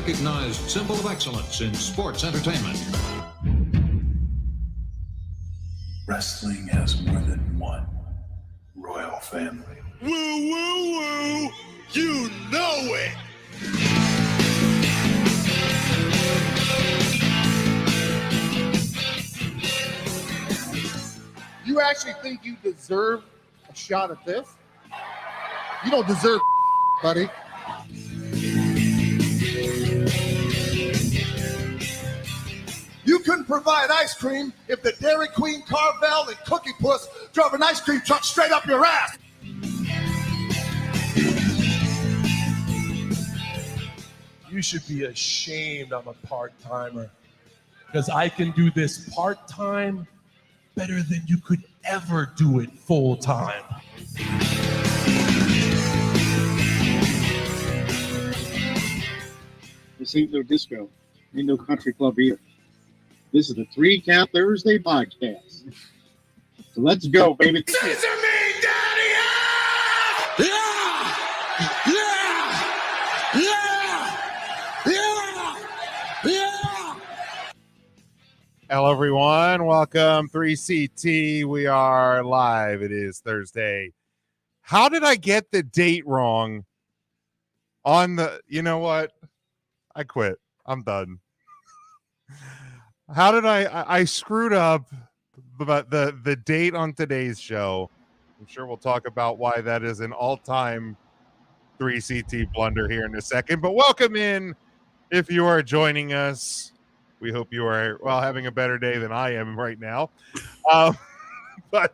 recognized symbol of excellence in sports entertainment. Wrestling has more than one royal family. Woo, woo, woo! You know it! You actually think you deserve a shot at this? You don't deserve, buddy. You couldn't provide ice cream if the Dairy Queen, Carvel, and Cookie Puss drove an ice cream truck straight up your ass. You should be ashamed I'm a part-timer, because I can do this part-time better than you could ever do it full-time. This ain't no disco. Ain't no country club either. This is the 3 Count Thursday podcast. So let's go, baby. Scissor me, daddy! Yeah! Yeah! Yeah! Yeah! Yeah! Hello, everyone. Welcome, 3CT. We are live. It is Thursday. How did I get the date wrong on the... You know what? I quit. I'm done. How did I screwed up but the date on today's show? I'm sure we'll talk about why that is an all-time 3CT blunder here in a second. But welcome in if you are joining us. We hope you are, well, having a better day than I am right now. But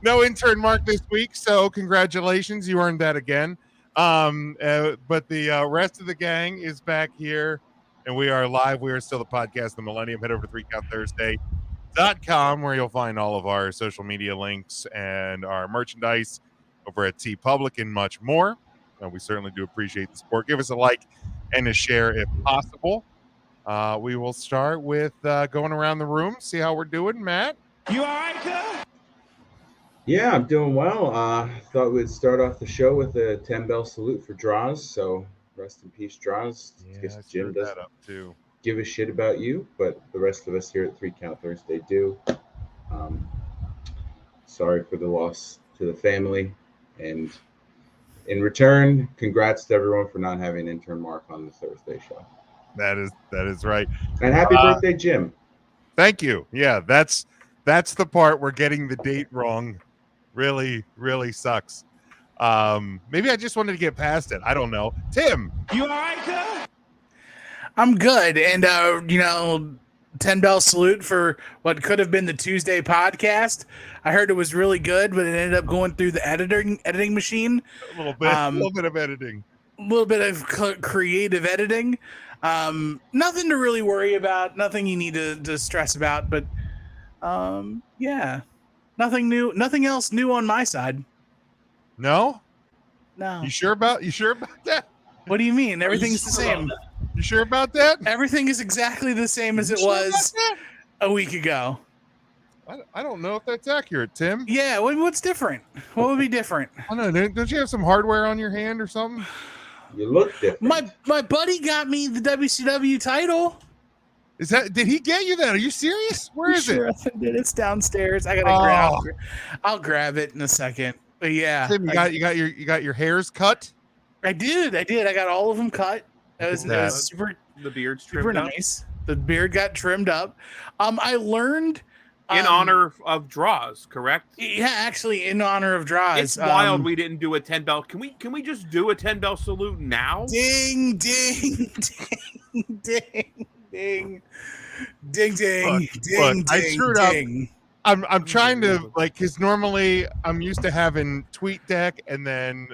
no intern Mark this week, so congratulations. You earned that again. But the rest of the gang is back here. And we are live. We are still the podcast, The Millennium. Head over to 3countthursday.com where you'll find all of our social media links and our merchandise over at TeePublic and much more. We certainly do appreciate the support. Give us a like and a share if possible. We will start with going around the room, see how we're doing. Matt? You all right, cuz? Yeah, I'm doing well. Thought we'd start off the show with a 10-bell salute for Draws. So rest in peace, Draws. Yeah, Guess I Jim screwed doesn't that up too. give a shit about you, but the rest of us here at 3 Count Thursday do. Sorry for the loss to the family. And in return, congrats to everyone for not having intern Mark on the Thursday show. That is right. And happy birthday, Jim. Thank you. Yeah, that's the part where getting the date wrong really, really sucks. Maybe I just wanted to get past it. I don't know. Tim, You all right, cuz? I'm good. And, 10-bell salute for what could have been the Tuesday podcast. I heard it was really good, but it ended up going through the editing machine. a little bit of editing. A little bit of creative editing. Nothing to really worry about. Nothing you need to stress about. But, yeah. Nothing new. Nothing else new on my side. No? No. You sure about that? What do you mean? Everything's the same. You sure about that? Everything is exactly the same as it was a week ago. I don't know if that's accurate, Tim. Yeah, what's different? What would be different? I don't know. Don't you have some hardware on your hand or something? You look different. My buddy got me the WCW title. Did he get you that? Are you serious? Where is Sure, it? It's downstairs. I gotta grab. I'll grab it in a second. But yeah, Tim, you got your hairs cut? I did. I got all of them cut. It was super. The beard's super nice. The beard got trimmed up. I learned in honor of Draws, correct? Yeah, actually, in honor of Draws. It's wild we didn't do a 10-bell. Can we just do a 10-bell salute now? Ding, ding, ding, ding, ding, ding, ding, ding. I screwed up. I'm trying to because normally I'm used to having TweetDeck and then.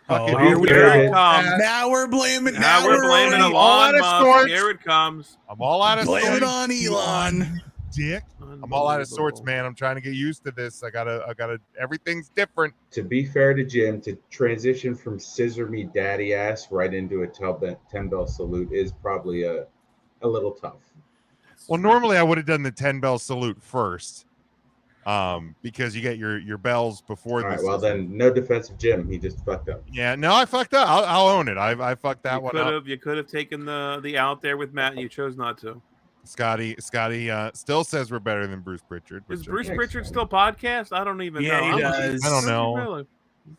Here it comes. Now we're blaming. Now we're blaming Elon Musk. Here it comes. I'm all out of blame sorts. it on Elon. Dick. I'm all out of sorts, man. I'm trying to get used to this. I gotta. Everything's different. To be fair to Jim, to transition from scissor me daddy ass right into a 10-bell salute is probably a little tough. Well, normally I would have done the 10-bell salute first. because you get your bells before All the right, well scissors. then, no defense of Jim. He just fucked up. Yeah, no, I fucked up. I'll own it. I fucked that one up. You could have taken the out there with Matt, and you chose not to. Scotty still says we're better than Bruce Pritchard. Is Bruce Pritchard still podcast? I don't even know. He does. I don't know.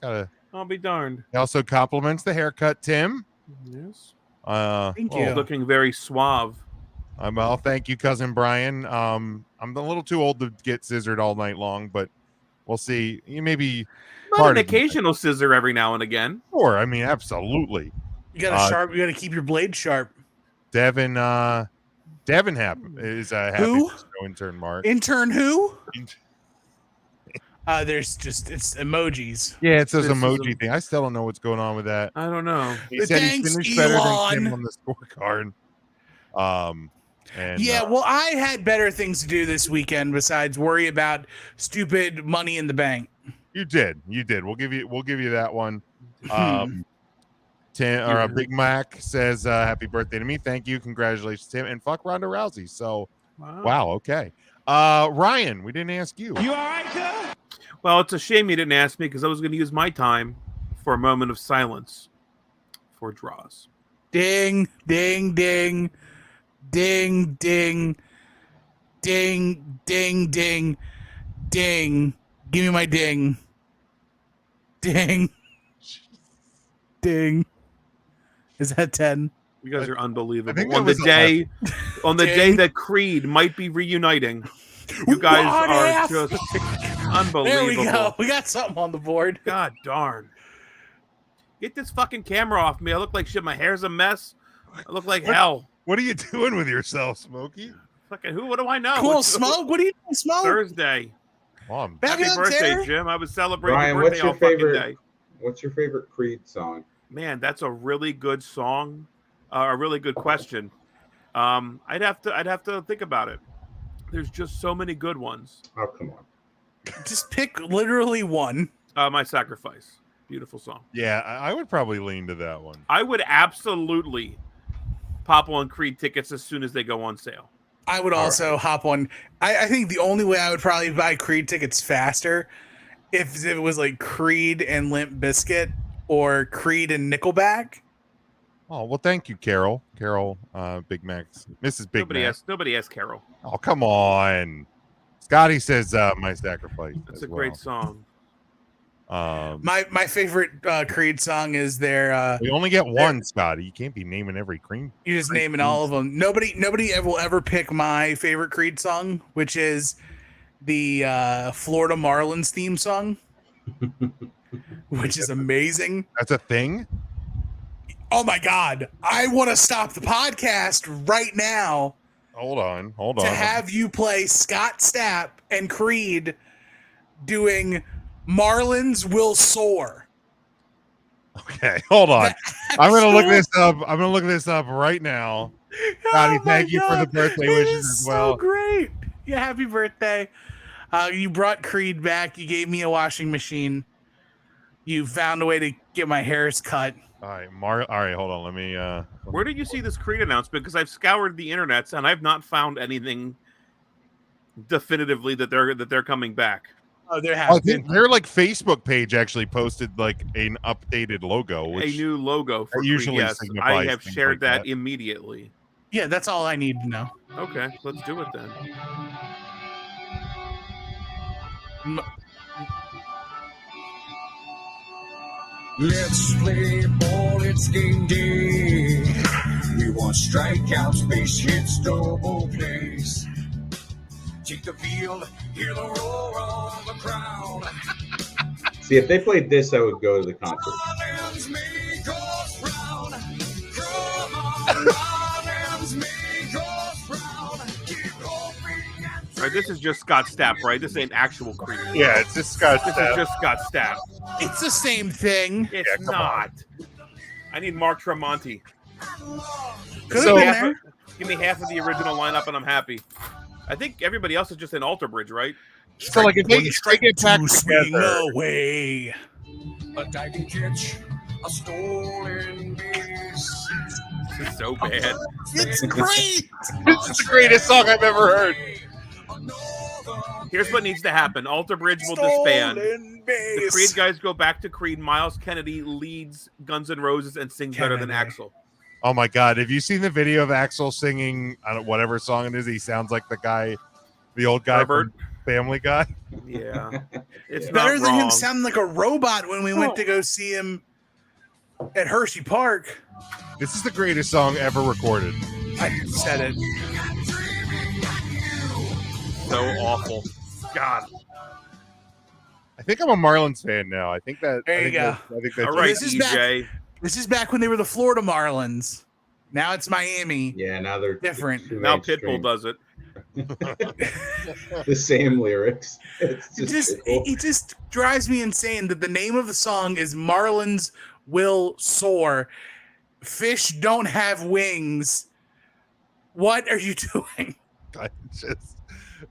Really? I'll be darned. He also compliments the haircut, Tim. Yes. Thank you. Looking very suave. Well, thank you, cousin Brian. I'm a little too old to get scissored all night long, but we'll see. You maybe an occasional scissor every now and again. Sure, I mean, absolutely. You got to keep your blade sharp. Devin is happy Who? show intern Mark. Intern who? It's emojis. Yeah, it's those emoji thing. I still don't know what's going on with that. I don't know. He said he finished better than Kim on the scorecard. Well, I had better things to do this weekend besides worry about stupid Money in the Bank. You did. We'll give you that one. Big Mac says happy birthday to me. Thank you. Congratulations, Tim. And fuck Ronda Rousey. So wow, okay. Ryan, we didn't ask you. You all right, sir? Well, it's a shame you didn't ask me because I was going to use my time for a moment of silence for draws. Ding, ding, ding, ding, ding, ding, ding, ding, ding. Give me my ding. Ding. Ding. Is that 10? You guys are unbelievable. On the day that Creed might be reuniting, you guys are just unbelievable. There we go. We got something on the board. God darn. Get this fucking camera off me. I look like shit. My hair's a mess. I look like hell. What are you doing with yourself, Smokey? Fucking who? What do I know? Cool, Smoke. What are you doing, Smoke? Thursday. Mom. Happy birthday, Jim. I was celebrating Brian, your birthday all fucking day. What's your favorite Creed song? Man, that's a really good song. A really good question. I'd have to think about it. There's just so many good ones. Oh, come on. Just pick literally one. My Sacrifice. Beautiful song. Yeah, I would probably lean to that one. I would absolutely pop on Creed tickets as soon as they go on sale. I would also hop on. I think the only way I would probably buy Creed tickets faster if it was like Creed and Limp Bizkit or Creed and Nickelback. Oh, well, thank you, Carol. Carol, Big Max. Mrs. Big Mac. Nobody asked Carol. Oh, come on. Scotty says My Sacrifice. That's a great song. My favorite Creed song is their we only get one, Scotty. You can't be naming every Creed. You just naming all of them. Nobody will ever pick my favorite Creed song, which is the Florida Marlins theme song, which is amazing. That's a thing? Oh my God. I want to stop the podcast right now. Hold on. To have you play Scott Stapp and Creed doing Marlins Will Soar. Okay, hold on. I'm gonna look this up right now. Scotty, thank you for the birthday wishes as well. So great. Yeah, happy birthday. You brought Creed back. You gave me a washing machine. You found a way to get my hairs cut. All right, hold on. Let me Where did you see this Creed announcement? Because I've scoured the internets and I've not found anything definitively that they're coming back. Oh, there have been. Their Facebook page actually posted like an updated logo, which a new logo for Creed. usually Yes, signifies I have things shared like that immediately. Yeah, that's all I need to know. Okay, let's do it then. Let's play ball, it's game day. We want strikeouts, base hits, double plays. Take the field, hear the roar of the crowd. See, if they played this, I would go to the concert. Marlins make us proud. Come on, Marlins make us proud. Keep hoping and All right, this is just Scott Stapp, right? This ain't actual Creed. Yeah, it's just Scott This Stapp. is just Scott Stapp. It's the same thing. It's not. I need Mark Tremonti. Give me half of the original lineup and I'm happy. I think everybody else is just in Alter Bridge, right? So like if they get back together, away. a diving catch, a stolen base. This is so bad. It's great. This is the greatest song I've ever heard. Another Here's what needs to happen. Alter Bridge will disband. Stolen The base. Creed guys go back to Creed. Miles Kennedy leads Guns N' Roses and sings better than Kennedy. Axl. Oh my God! Have you seen the video of Axl singing? I don't whatever song it is. He sounds like the guy, the old guy Herbert. from Family Guy. Yeah, it's not Better than him wrong. sounding like a robot when we went to go see him at Hershey Park. This is the greatest song ever recorded. I said it. So awful. God. I think I'm a Marlins fan now. I think that. There you go. I think that's All right, This is DJ. This is back when they were the Florida Marlins. Now it's Miami. Yeah, now they're Different. too Now mainstream. Pitbull does it. The same lyrics. It's It just drives me insane that the name of the song is Marlins Will Soar. Fish don't have wings. What are you doing?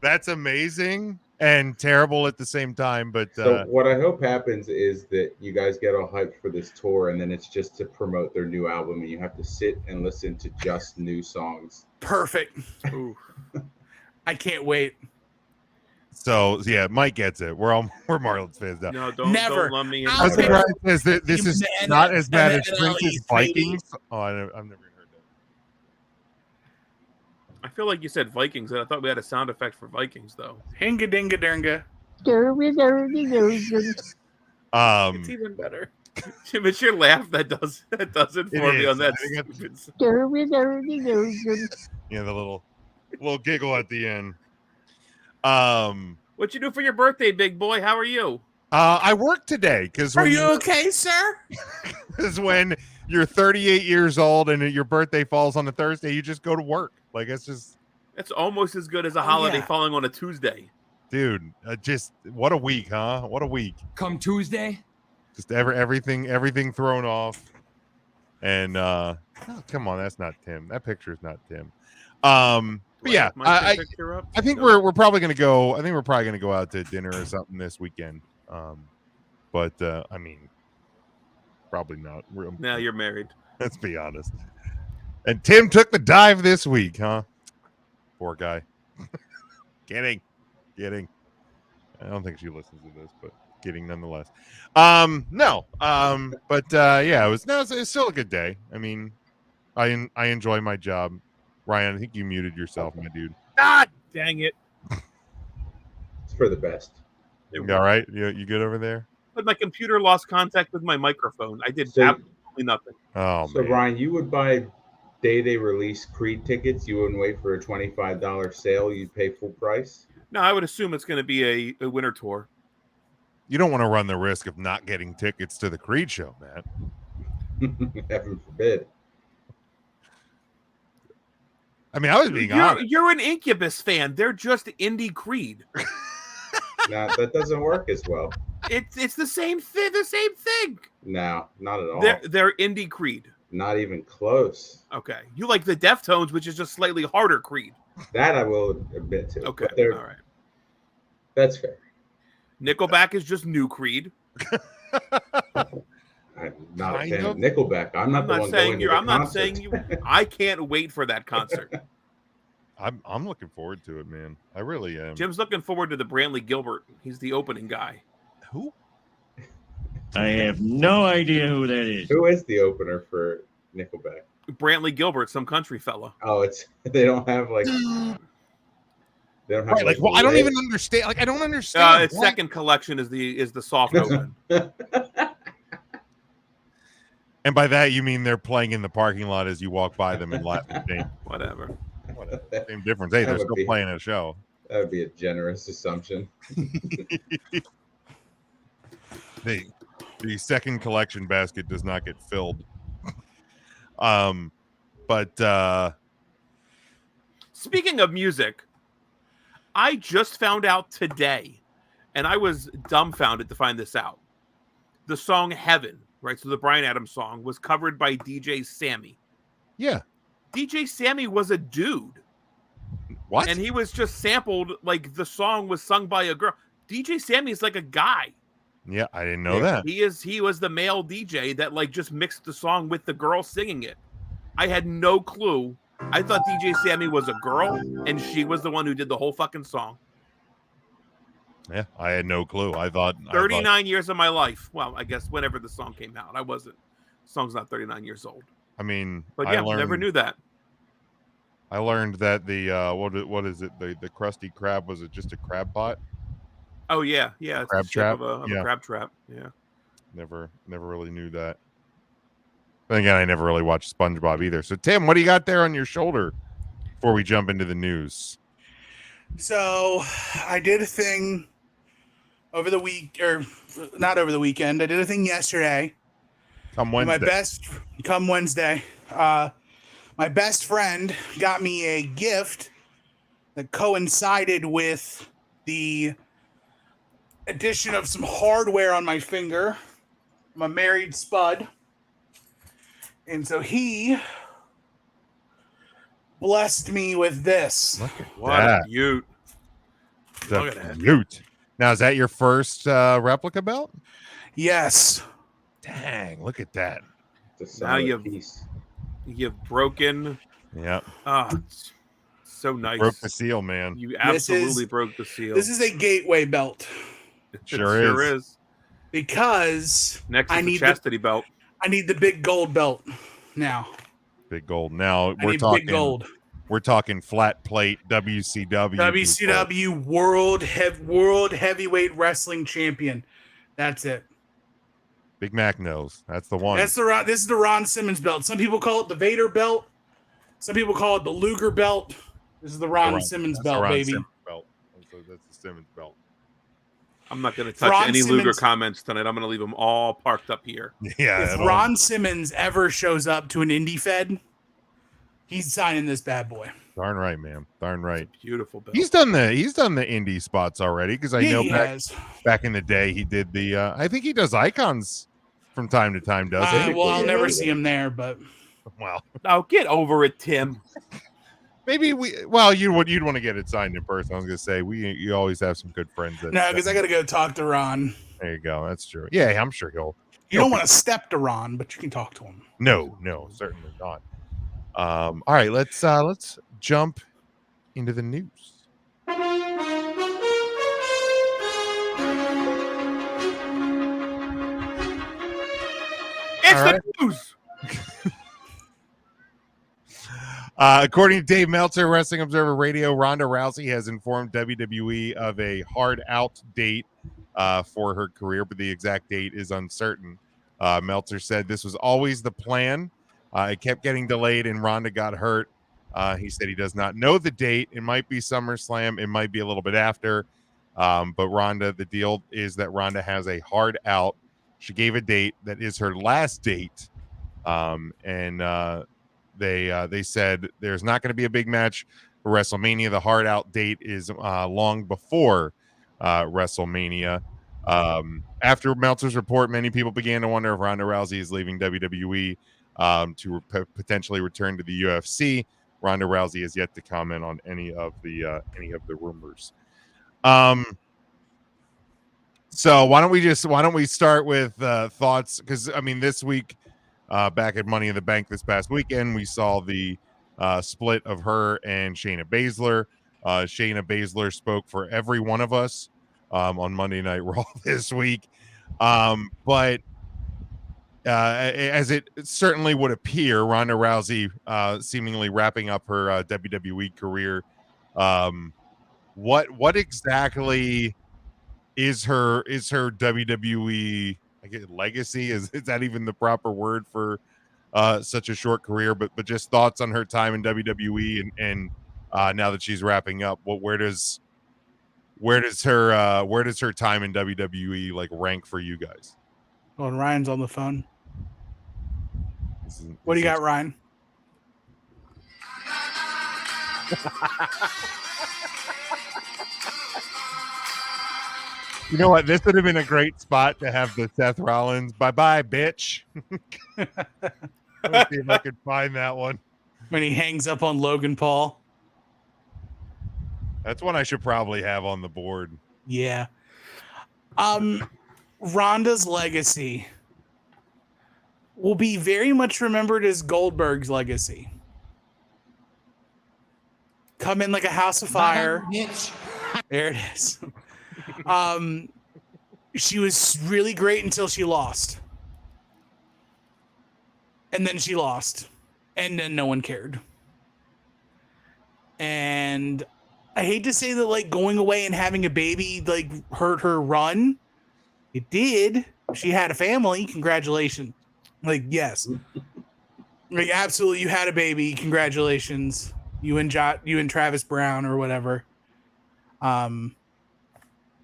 That's amazing and terrible at the same time. But So what I hope happens is that you guys get all hyped for this tour, and then it's just to promote their new album, and you have to sit and listen to just new songs. Perfect. I can't wait. so yeah, Mike gets it. We're Marlins fans now. No, don't Never. lump me in. I'll I was take surprised says that this is Even not as bad as MLE, Prince's baby. Vikings. Oh, I've never heard that. I feel like you said Vikings, and I thought we had a sound effect for Vikings, though. Hinga dinga dinga. It's even better. Jim, it's your laugh that does it for me is. on that. I think stupid- Yeah, the little giggle at the end. What you do for your birthday, big boy? How are you? I work today because Are you okay, sir? because when you're 38 years old and your birthday falls on a Thursday, you just go to work. Like it's just, That's almost as good as a holiday yeah. falling on a Tuesday. dude, just what a week, huh? What a week. Come Tuesday. Just everything thrown off. And oh, come on, that's not Tim. That picture's not Tim. But yeah, I think we're probably gonna go. I think we're probably gonna go out to dinner or something this weekend. But I mean, probably not. Now you're married. Let's be honest. And Tim took the dive this week, huh? Poor guy. Kidding. I don't think she listens to this, but kidding nonetheless. No. But yeah, it's still a good day. I mean, I enjoy my job. Ryan, I think you muted yourself, my dude. Ah, dang it. It's for the best. You all right? You good over there? But my computer lost contact with my microphone. I did So- absolutely nothing. Oh, So man. Ryan, you would buy day they release Creed tickets. You wouldn't wait for a $25 sale. You'd pay full price. No, I would assume it's going to be a winter tour. You don't want to run the risk of not getting tickets to the Creed show, Matt. Heaven forbid. I mean, I was being honest. You're an Incubus fan. They're just indie Creed. No, that doesn't work as well. It's the same thing. The same thing. No, not at all. They're indie Creed. Not even close. Okay, you like the Deftones, which is just slightly harder Creed. That I will admit to. Okay, But all right. That's fair. Nickelback is just new Creed. I'm not a Kind fan of. of Nickelback. I'm not the one going to the I'm not concert. saying you. I can't wait for that concert. I'm looking forward to it, man. I really am. Jim's looking forward to the Brantley Gilbert. He's the opening guy. Who? I have no idea who that is. Who is the opener for Nickelback? Brantley Gilbert, some country fella. Oh, they don't have like. They don't have Right, like, well, I don't even understand. Like, I don't understand. Its second collection is the soft open. And by that you mean they're playing in the parking lot as you walk by them and laugh and shame. Whatever. Same difference. Hey, That they're would still be- playing a show. That would be a generous assumption. The second collection basket does not get filled. But Speaking of music, I just found out today, and I was dumbfounded to find this out. The song Heaven, right? So the Bryan Adams song was covered by DJ Sammy. yeah. DJ Sammy was a dude. What? And he was just sampled, like the song was sung by a girl. DJ Sammy is like a guy. Yeah, I didn't know that. He was the male DJ that like just mixed the song with the girl singing it. I had no clue. I thought DJ Sammy was a girl and she was the one who did the whole fucking song. Yeah, I had no clue. I thought 39 years of my life. Well, I guess whenever the song came out, the song's not 39 years old. I mean, but yeah, never knew that. I learned that the what is it? The Krusty Krab, was it just a crab pot? Oh yeah, it's crab the shape trap. of a crab trap. Yeah. Never really knew that. But again, I never really watched SpongeBob either. So Tim, what do you got there on your shoulder before we jump into the news? So I did a thing over the week, or not over the weekend. I did a thing yesterday. Come Wednesday. Come Wednesday. My best friend got me a gift that coincided with the addition of some hardware on my finger. I'm a married spud. And so he blessed me with this. Look at What that. a beaut. Look at that. Beaut. Now, is that your first replica belt? Yes. Dang, look at that. Now you've broken. Yeah. It's so nice. Broke the seal, man. You absolutely broke the seal. This is a gateway belt. It sure is. Because next is the chastity belt. I need the big gold belt now. Big gold. Now I need big gold. We're talking flat plate WCW. WCW World Heavyweight Wrestling Champion. That's it. Big Mac knows. That's the one. This is the Ron Simmons belt. Some people call it the Vader belt. Some people call it the Luger belt. This is the Ron Simmons belt, baby. Simmons belt. That's the Simmons belt. I'm not going to touch any Luger comments tonight. I'm going to leave them all parked up here. Yeah. If Ron Simmons ever shows up to an indie fed, he's signing this bad boy. Darn right, man. Darn right. Beautiful belt. He's done the indie spots already, because I know back in the day he did the I think he does Icons from time to time, does he? Well, I'll never see him there, but well. Oh, get over it, Tim. Maybe you'd want to get it signed in person. I was gonna say you always have some good friends. No, because I gotta go talk to Ron. There you go. That's true. Yeah, I'm sure he'll. You don't want to step to Ron, but you can talk to him. No, certainly not. All right, let's jump into the news. It's the news. According to Dave Meltzer, Wrestling Observer Radio, Ronda Rousey has informed WWE of a hard out date for her career, but the exact date is uncertain. Meltzer said this was always the plan. It kept getting delayed and Ronda got hurt. He said he does not know the date. It might be SummerSlam. It might be a little bit after. But Ronda, the deal is that Ronda has a hard out. She gave a date that is her last date. They said there's not going to be a big match for WrestleMania. The hard out date is long before WrestleMania. After Meltzer's report, many people began to wonder if Ronda Rousey is leaving WWE to potentially return to the UFC. Ronda Rousey has yet to comment on any of the rumors. So why don't we start with thoughts? Because I mean, this week, back at Money in the Bank this past weekend, we saw the split of her and Shayna Baszler. Shayna Baszler spoke for every one of us on Monday Night Raw this week. But as it certainly would appear, Ronda Rousey seemingly wrapping up her WWE career. What exactly is her WWE legacy? Is that even the proper word for such a short career? But just thoughts on her time in WWE and now that she's wrapping up, where does her time in WWE like rank for you guys? Oh, and Ryan's on the phone. What do you got, Ryan? You know what? This would have been a great spot to have the Seth Rollins "Bye-bye, bitch." Let's see if I could find that one. When he hangs up on Logan Paul. That's one I should probably have on the board. Yeah. Ronda's legacy will be very much remembered as Goldberg's legacy. Come in like a house of fire. There it is. She was really great until she lost. And then she lost. And then no one cared. And I hate to say that, like, going away and having a baby, like, hurt her run. It did. She had a family. Congratulations. Like, yes. Like, absolutely, you had a baby. Congratulations. You and Travis Brown or whatever.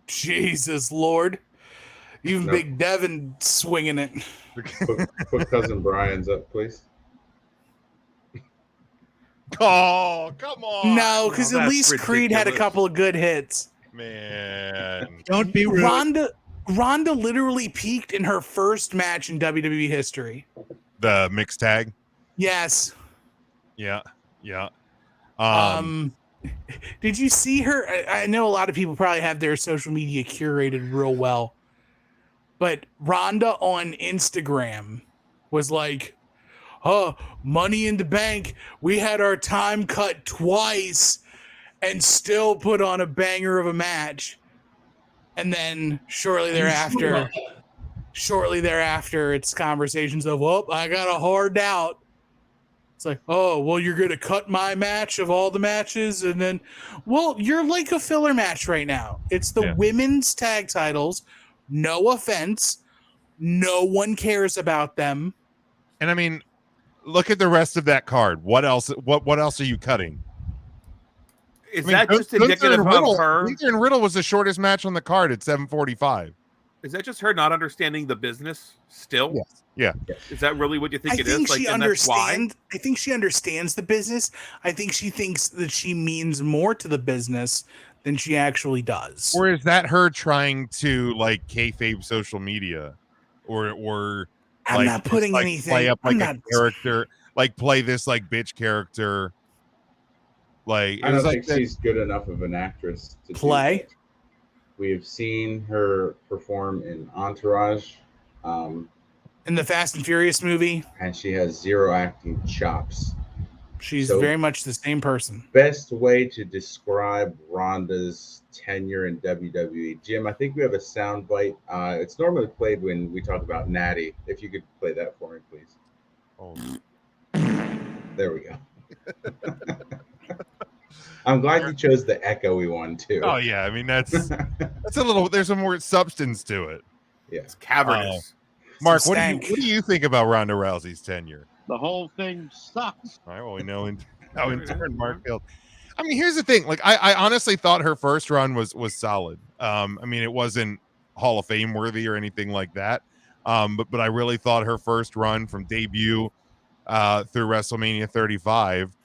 Jesus Lord. Even Big Devin swinging it. Put cousin Brian's up, please. Oh, come on. No, because at least Creed had a couple of good hits. Man. Don't be rude. Ronda literally peaked in her first match in WWE history. The mixed tag? Yes. Yeah. Did you see her? I know a lot of people probably have their social media curated real well, but Ronda on Instagram was like, "Oh, Money in the Bank. We had our time cut twice and still put on a banger of a match." And then shortly thereafter, it's conversations of, "Oh, I got a hard out." It's like, "Oh, well, you're going to cut my match of all the matches." And then, well, you're like a filler match right now. It's the women's tag titles. No offense. No one cares about them. And I mean, look at the rest of that card. What else? What else are you cutting? Is that just indicative of her? Gunther and Riddle was the shortest match on the card at 7:45. Is that just her not understanding the business still? Yes. Yeah. Is that really what you think it think is? She understands. I think she understands the business. I think she thinks that she means more to the business than she actually does. Or is that her trying to like kayfabe social media, or I'm like, not putting like, anything. play up like I'm a not character, like play this like bitch character. Like I don't think she's good enough of an actress to play. Do that. We have seen her perform in Entourage, in the Fast and Furious movie, and she has zero acting chops. She's very much the same person. Best way to describe Ronda's tenure in WWE, Jim. I think we have a sound bite. It's normally played when we talk about Natty. If you could play that for me, please. Oh, there we go. I'm glad you chose the echoey one too. Oh yeah, I mean that's a little. There's some more substance to it. Yeah, it's cavernous. Mark, what do you think about Ronda Rousey's tenure? The whole thing sucks. All right, well, we know how in turn Mark feels. I mean, here's the thing. Like, I honestly thought her first run was solid. I mean, it wasn't Hall of Fame worthy or anything like that. But I really thought her first run from debut through WrestleMania 35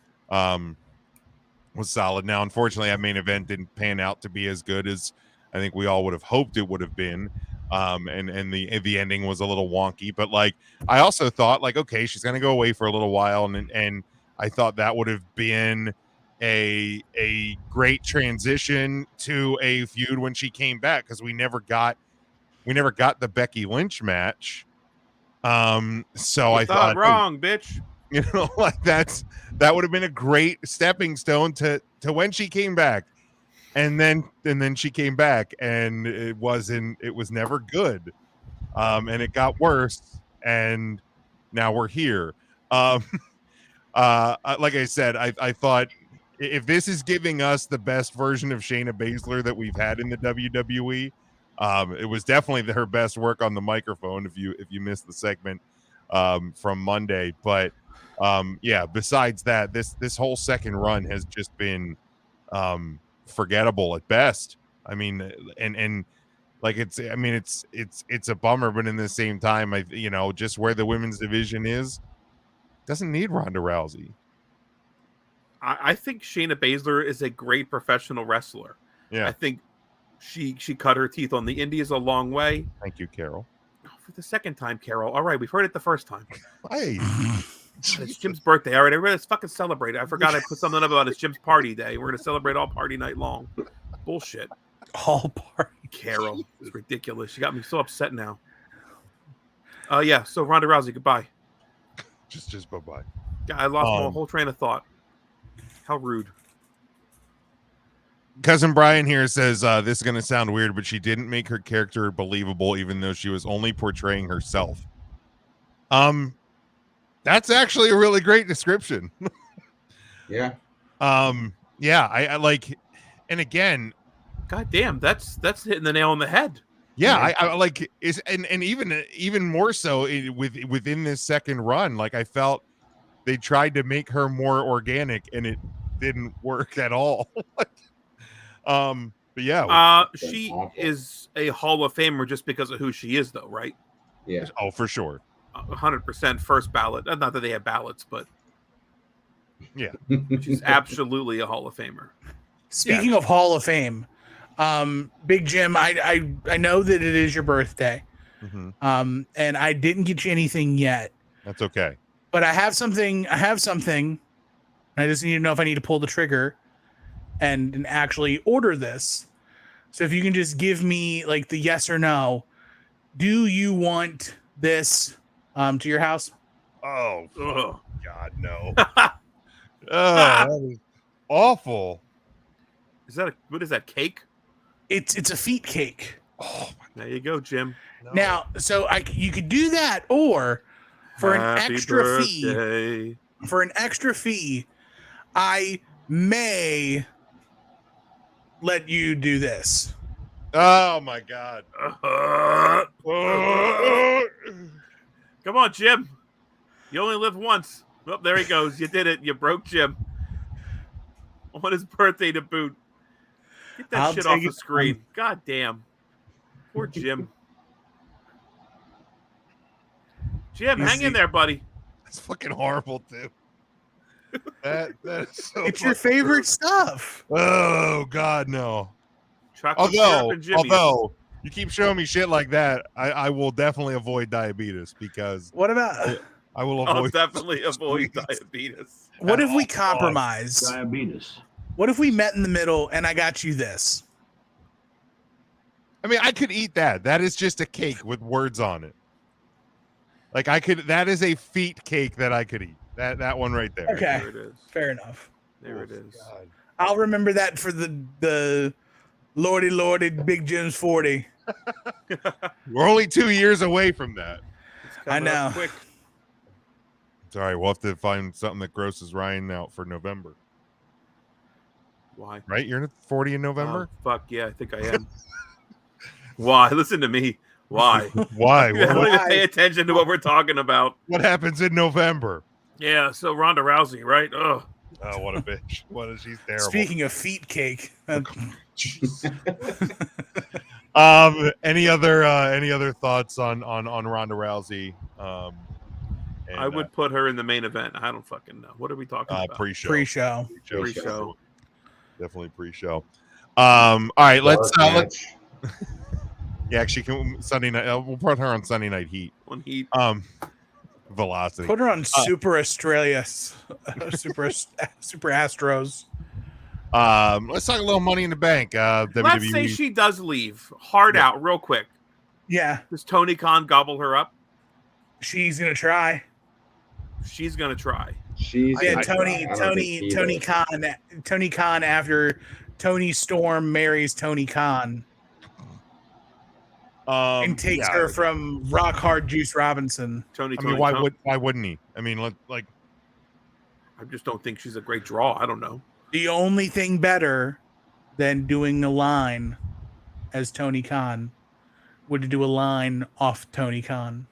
was solid. Now, unfortunately, that main event didn't pan out to be as good as I think we all would have hoped it would have been. And the ending was a little wonky, but like I also thought like, okay, she's gonna go away for a little while, and I thought that would have been a great transition to a feud when she came back, because we never got the Becky Lynch match. So I thought wrong, bitch. You know, like that would have been a great stepping stone to when she came back. And then she came back, and it was never good. And it got worse, and now we're here. Like I said, I thought if this is giving us the best version of Shayna Baszler that we've had in the WWE, it was definitely her best work on the microphone. If you missed the segment from Monday, but yeah, besides that, this whole second run has just been forgettable at best. I mean, and like it's a bummer, but in the same time, just where the women's division is, doesn't need Ronda Rousey. I think Shayna Baszler is a great professional wrestler. Yeah, I think she cut her teeth on the indies a long way. Thank you, Carol. For the second time, Carol. All right, we've heard it the first time. Hey. It's Jim's birthday. All right, everybody, let's fucking celebrate. I forgot I put something up about it's Jim's party day. We're gonna celebrate all party night long. Bullshit. All party. Carol, it's ridiculous. She got me so upset now. Yeah. So Ronda Rousey, goodbye. Just bye bye. Yeah, I lost my whole train of thought. How rude. Cousin Brian here says this is going to sound weird, but she didn't make her character believable, even though she was only portraying herself. That's actually a really great description. Yeah. Yeah, I like, and again, God damn, that's hitting the nail on the head. yeah, I like is and even more so within this second run, like I felt they tried to make her more organic and it didn't work at all. But yeah, she is a Hall of Famer just because of who she is, though, right? Yeah. Oh, for sure. 100% first ballot. Not that they have ballots, but yeah, she's absolutely a Hall of Famer. Speaking of Hall of Fame, Big Jim, I know that it is your birthday, and I didn't get you anything yet. That's okay. But I have something. I just need to know if I need to pull the trigger and actually order this. So if you can just give me like the yes or no, do you want this to your house? Oh, God, no. That is awful. What is that, cake? It's a feet cake. Oh, there you go, Jim. No. Now, so you could do that, or for an extra fee, I may let you do this. Oh my God. Come on, Jim. You only live once. Oh, there he goes. You did it. You broke Jim. On his birthday to boot. Get that shit off the screen. God damn. Poor Jim. Jim, hang in there, buddy. That's fucking horrible, too. That is so It's your favorite stuff. Oh God, no. Chocolate syrup Although and Jimmy's. you keep showing me shit like that, I will definitely avoid diabetes because what about I will I'll avoid definitely avoid diabetes. what if we compromise? Diabetes. What if we met in the middle and I got you this? I mean, I could eat that. That is just a cake with words on it. Like that is a feet cake that I could eat. That one right there. Okay. There it is. Fair enough. There it is. God. I'll remember that for the Lordy Big Jim's 40. We're only 2 years away from that. I know. Quick. Sorry, we'll have to find something that grosses Ryan out for November. Why? Right? You're 40 in November? Oh, fuck yeah, I think I am. Why? Listen to me. Why? Why? You don't even pay attention to what we're talking about. What happens in November? Yeah, so Ronda Rousey, right? Ugh. Oh, what a bitch. She's terrible. Speaking of feet cake. Any other thoughts on Ronda Rousey? I would put her in the main event. I don't fucking know. What are we talking about? Pre-show. Pre-show. Definitely pre-show. All right, let's yeah, actually, Sunday night. We'll put her on Sunday Night Heat. On Heat. Velocity. Put her on Super Australia, Super Astros. Let's talk a little Money in the Bank. Let's WWE. say she does leave. Hard out, real quick. Yeah. Does Tony Khan gobble her up? She's gonna try. She's gonna try. Tony Khan after Tony Storm marries Tony Khan. And takes her from Rock Hard Juice Robinson. Why wouldn't he? I mean, I just don't think she's a great draw. I don't know. The only thing better than doing a line as Tony Khan would to do a line off Tony Khan.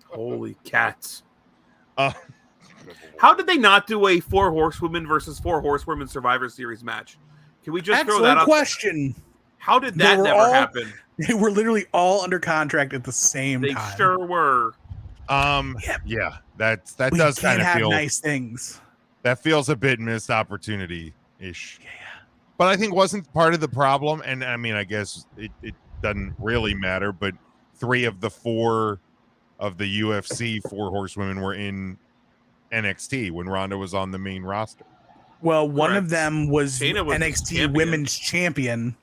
Holy cats! How did they not do a 4 Horsewomen versus 4 Horsewomen Survivor Series match? Can we just throw that out? Question. How did that never happen? They were literally all under contract at the same time. They sure were. Yeah, that does kind of feel nice things. That feels a bit missed opportunity ish. Yeah. But I think wasn't part of the problem, and I mean, I guess it doesn't really matter. But 3 of the 4 of the UFC 4 Horsewomen were in NXT when Ronda was on the main roster. Well, one of them was NXT Women's Champion.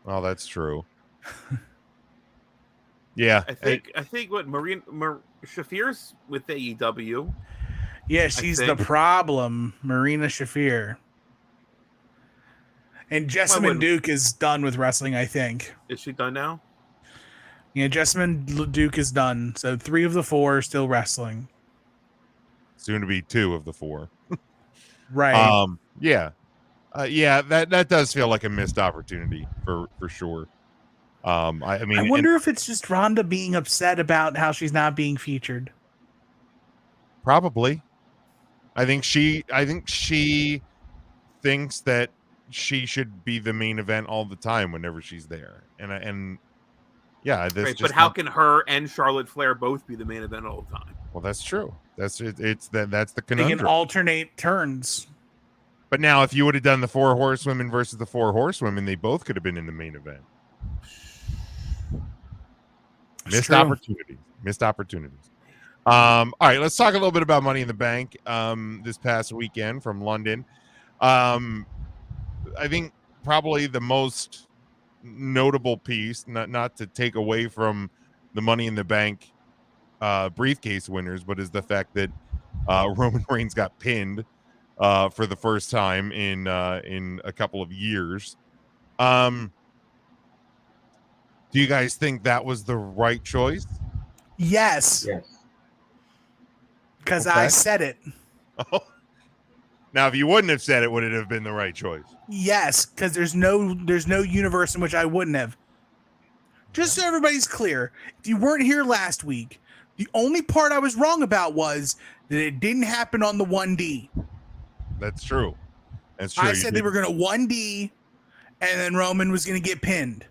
Oh, that's true. Yeah, I think what Shafir's with AEW. Yeah, she's the problem, Marina Shafir. And Jessamine Duke is done with wrestling, I think. Is she done now? Yeah, Jessamine Duke is done. So 3 of the 4 are still wrestling. Soon to be 2 of the 4. Right. Yeah. That does feel like a missed opportunity for sure. I mean, I wonder if it's just Ronda being upset about how she's not being featured. Probably. I think she thinks that she should be the main event all the time whenever she's there. And yeah, this right, but how can her and Charlotte Flair both be the main event all the time? Well, that's true. That's the They conundrum. can alternate turns. But now if you would have done the 4 horsewomen versus the 4 horsewomen, they both could have been in the main event. Missed opportunities. All right, let's talk a little bit about Money in the Bank this past weekend from London. I think probably the most notable piece, not to take away from the Money in the Bank briefcase winners, but is the fact that Roman Reigns got pinned for the first time in a couple of years. Do you guys think that was the right choice? Yes. Because I said it. Oh. Now, if you wouldn't have said it, would it have been the right choice? Yes, because there's no universe in which I wouldn't have. Just so everybody's clear, if you weren't here last week, the only part I was wrong about was that it didn't happen on the 1D. That's true. That's true. I said they were going to 1D, and then Roman was going to get pinned.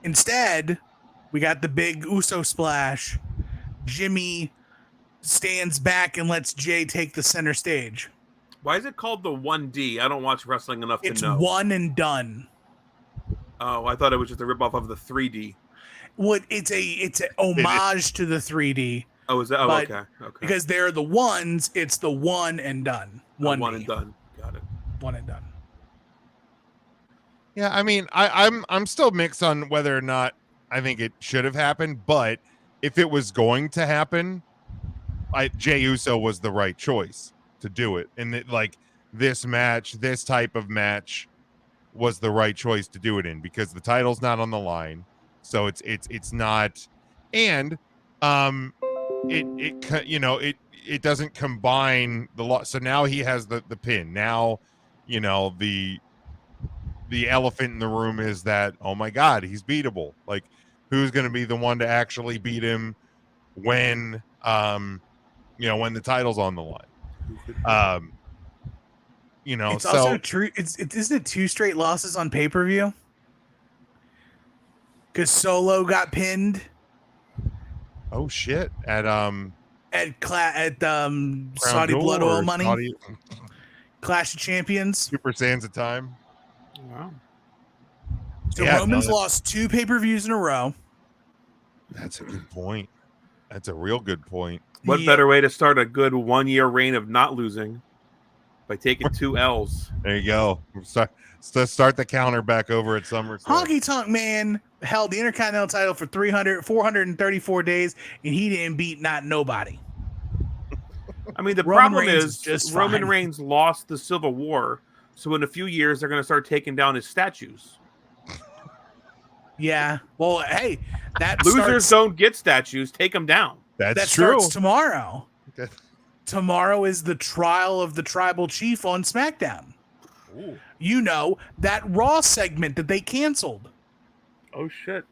Instead, we got the big Uso splash. Jimmy stands back and lets Jay take the center stage. Why is it called the 1D? I don't watch wrestling enough to know. It's one and done. Oh, I thought it was just a ripoff of the 3D. What it's an homage to the 3D. Oh, is that? Oh, okay. Because they're the ones, it's the one and done. One and done. Got it. One and done. Yeah, I mean, I'm still mixed on whether or not I think it should have happened, but if it was going to happen, Jey Uso was the right choice to do it. And this match, this type of match was the right choice to do it in because the title's not on the line. So it's not, and it doesn't combine the lot. So now he has the pin. Now, the elephant in the room is that, oh my God, he's beatable. Like, who's going to be the one to actually beat him when the title's on the line? It's also true. Isn't it 2 straight losses on pay-per-view? Because Solo got pinned. Oh shit! At Saudi Blood Oil Money. Clash of Champions. Super Sands of Time. Wow. So Roman's lost 2 pay-per-views in a row. That's a good point. That's a real good point. What better way to start a good 1-year reign of not losing? By taking 2 L's. There you go. Start the counter back over at SummerSlam. Honky Tonk Man held the Intercontinental title for 434 days, and he didn't beat nobody. I mean, the problem is Roman Reigns lost the Civil War, so in a few years they're going to start taking down his statues. Yeah. Well, hey, losers don't get statues. Take them down. That's true. Starts tomorrow. Okay. Tomorrow is the trial of the tribal chief on SmackDown. Ooh. That Raw segment that they canceled. Oh, shit.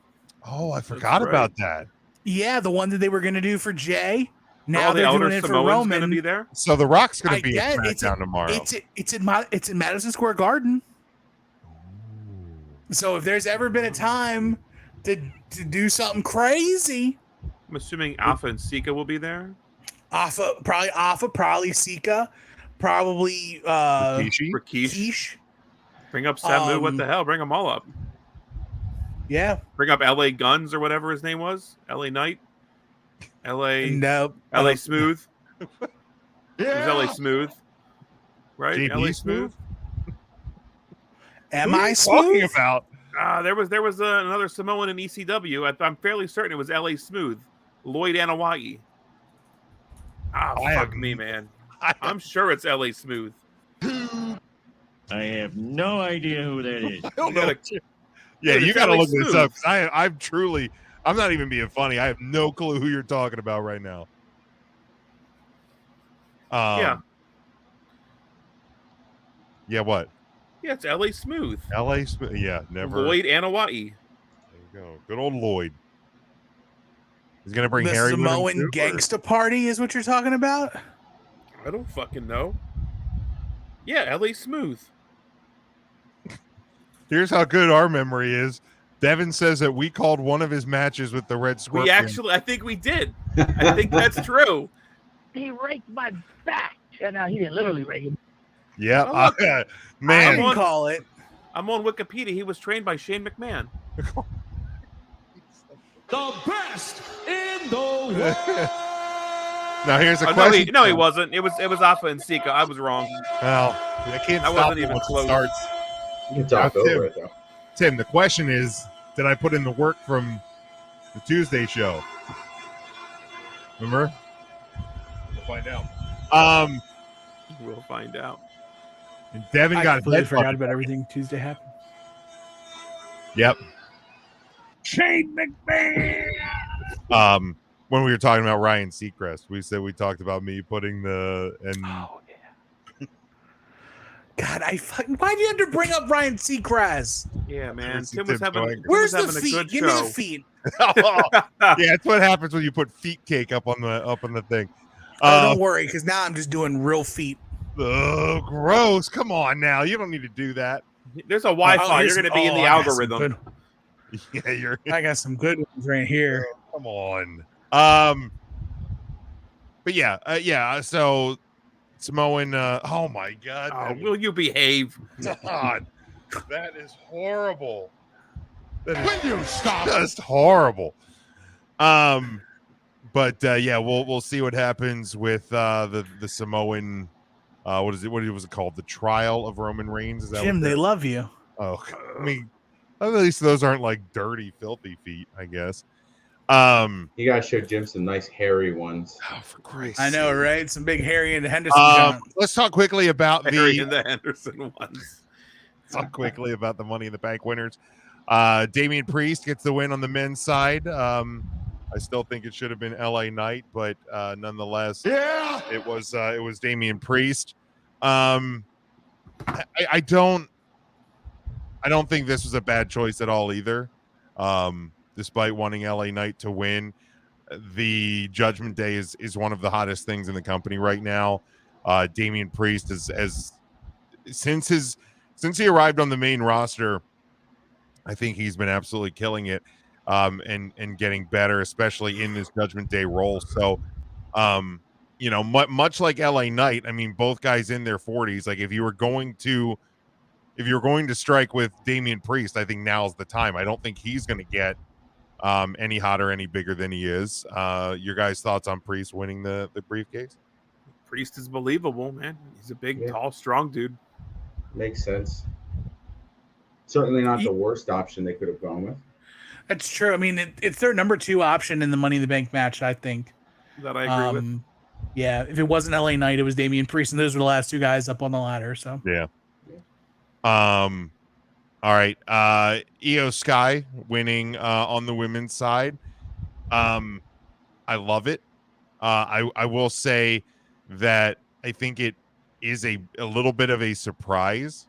Oh, I forgot about that. Yeah, the one that they were going to do for Jay. Now they're doing it for Roman. Going to be there? So The Rock's going to be at SmackDown tomorrow. It's in Madison Square Garden. Ooh. So if there's ever been a time to do something crazy, I'm assuming Alpha and Sika will be there. Probably Sika, probably Rikishi. Bring up Samu. What the hell? Bring them all up. Yeah. Bring up LA Guns or whatever his name was. LA Knight. LA Smooth. Yeah. It was LA Smooth. Right? JB LA Smooth. Am I smooth? Talking about? There was another Samoan in ECW. I'm fairly certain it was LA Smooth. Lloyd Anawai. Fuck me, man. I'm sure it's LA Smooth. I have no idea who that is. I don't know. Yeah, You it's got to LA look this up. Smooth. 'Cause I'm truly, I'm not even being funny. I have no clue who you're talking about right now. Yeah. Yeah, what? Yeah, it's LA Smooth. LA Smooth. Yeah, never. Lloyd Anawa'i. There you go. Good old Lloyd. He's going to bring The Harry with him Samoan too, or- gangsta party is what you're talking about? I don't fucking know. Yeah, LA Smooth. Here's how good our memory is. Devin says that we called one of his matches with the Red Scorpion. We actually, I think we did. I think that's true. He raked my back. And now he didn't literally rake it. Yeah, Oh, look. man. I call it. I'm on Wikipedia. He was trained by Shane McMahon. The best in the world. Now here's a Oh, question. no, he wasn't. It was Alpha and Sika. I was wrong. Well, I can't I stop wasn't it even once it close. starts. You can talk Now, over it though. Tim, the question is, did I put in the work from the Tuesday show? Remember? We'll find out. We'll find out. And Devin I got completely head forgot fucked. about everything Tuesday happened. Yep. Shane McMahon. When we were talking about Ryan Seacrest, we said we talked about me putting the and Oh yeah. God, why'd you have to bring up Ryan Seacrest? Yeah, man. Tim Tim was having. going- Tim Where's was the having a feet? good Give me show. the feet. yeah, that's what happens when you put feet cake up on the thing. Oh, don't worry, because now I'm just doing real feet. Oh, gross! Come on now, you don't need to do that. There's a Wi-Fi. here's You're going to be in some- the I got some algorithm. Yeah, you're. I got some good ones right here. Come on. But yeah. So Samoan. Oh my God. Oh, will you behave? God, that is horrible. That is Will you stop? just horrible. But yeah, we'll see what happens with the Samoan. What is it? What was it called? The trial of Roman Reigns. Is that Jim, what they they're- love you. Oh, I mean, at least those aren't like dirty, filthy feet, I guess. You gotta show Jim some nice hairy ones. Oh, for Christ's I know, sake. right? Some big Harry and Henderson. John. Let's talk quickly about Harry the and the Henderson ones. talk quickly about the Money in the Bank winners. Damian Priest gets the win on the men's side. I still think it should have been LA Knight, but nonetheless, Yeah. it was Damian Priest. I don't think this was a bad choice at all either. Despite wanting LA Knight to win, the Judgment Day is one of the hottest things in the company right now. Damian Priest is since he arrived on the main roster, I think he's been absolutely killing it, and getting better, especially in this Judgment Day role. So, much like LA Knight, I mean, both guys in their 40s. Like, if you were going to strike with Damian Priest, I think now's the time. I don't think he's going to get any hotter, any bigger than he is. Your guys' thoughts on Priest winning the briefcase? Priest is believable, man. He's a big, Yeah. tall, strong dude. Makes sense. Certainly not the worst option they could have gone with. That's true. I mean, it's their number 2 option in the Money in the Bank match, I think. That I agree with. Yeah, if it wasn't LA Knight, it was Damian Priest, and those were the last 2 guys up on the ladder. So Yeah. All right. Io Sky winning on the women's side. I love it. I will say that I think it is a little bit of a surprise,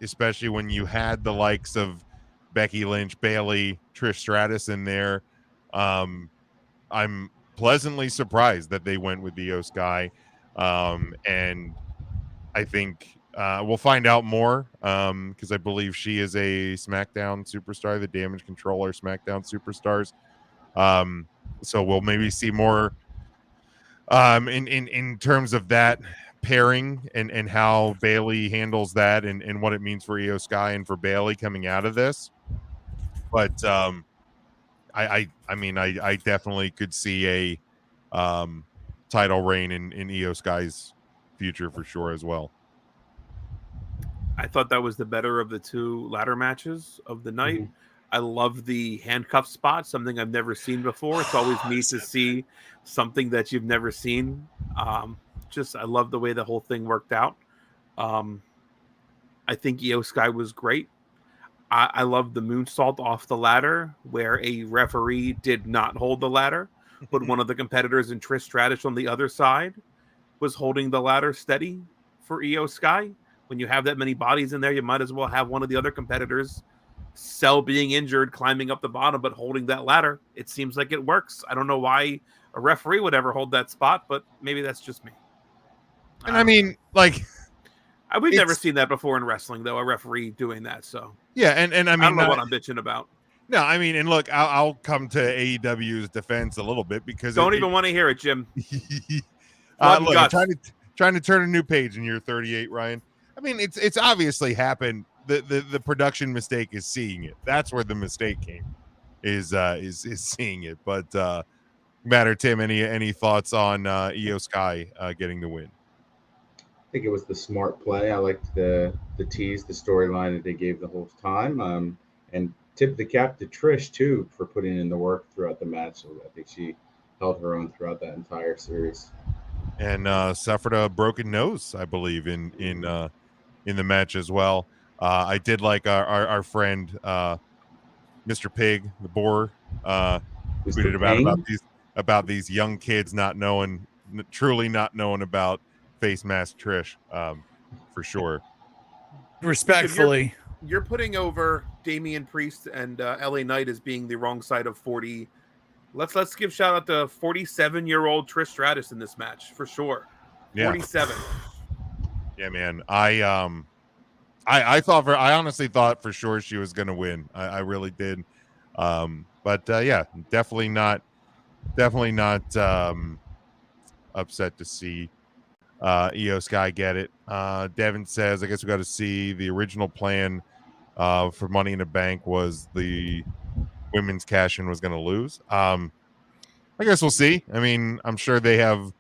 especially when you had the likes of Becky Lynch, Bayley, Trish Stratus in there. I'm pleasantly surprised that they went with Io Sky, and I think we'll find out more because I believe she is a SmackDown superstar, the Damage Controller SmackDown superstars. So we'll maybe see more in terms of that pairing and how Bayley handles that and what it means for Io Sky and for Bayley coming out of this. But I mean I definitely could see a title reign in Io Sky's future for sure as well. I thought that was the better of the 2 ladder matches of the night. Mhm. I love the handcuff spot, something I've never seen before. It's always neat to see something that you've never seen. I love the way the whole thing worked out. I think Io Sky was great. I love the moonsault off the ladder where a referee did not hold the ladder, but one of the competitors in Trish Stratus on the other side was holding the ladder steady for Io Sky. When you have that many bodies in there, you might as well have one of the other competitors sell being injured, climbing up the bottom, but holding that ladder. It seems like it works. I don't know why a referee would ever hold that spot, but maybe that's just me. And I mean, like, we've never seen that before in wrestling, though, a referee doing that. So yeah, and I mean, I don't know what I'm bitching about. No, I mean, and look, I'll come to AEW's defense a little bit because don't even want to hear it, Jim. Look, I'm trying to turn a new page in year 38, Ryan. I mean, it's obviously happened. The production mistake is seeing it. That's where the mistake came, is seeing it. But Matt or Tim, any thoughts on Io Sky getting the win? I think it was the smart play. I liked the tease, the storyline that they gave the whole time, and tip the cap to Trish too for putting in the work throughout the match. So I think she held her own throughout that entire series. And suffered a broken nose, I believe, in the match as well. I did like our friend Mr. Pig, the boar, tweeted about these young kids truly not knowing about face mask Trish, for sure. Respectfully, you're putting over Damian Priest and LA Knight as being the wrong side of 40. Let's give shout out to 47-year-old Trish Stratus in this match for sure. 47. Yeah, man. I honestly thought for sure she was going to win. I really did. But yeah, definitely not upset to see Io Sky get it. Devin says, I guess we got to see the original plan for Money in the Bank was the women's cash-in was going to lose. I guess we'll see. I mean, I'm sure they have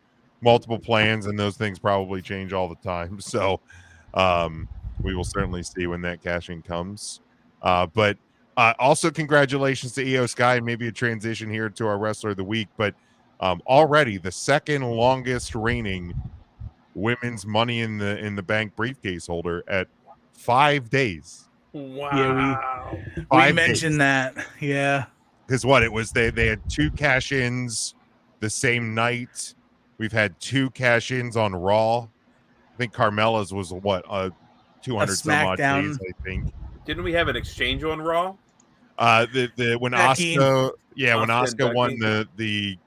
multiple plans and those things probably change all the time. So we will certainly see when that cash-in comes. But also congratulations to Io Sky, and maybe a transition here to our Wrestler of the Week. But already the second longest reigning women's Money in the Bank briefcase holder at 5 days. Wow. Yeah, we mentioned that. Yeah. Because what it was, they had 2 cash-ins the same night. We've had 2 cash-ins on Raw. I think Carmella's was 200 some odd days, I think. Didn't we have an exchange on Raw? When Asuka won the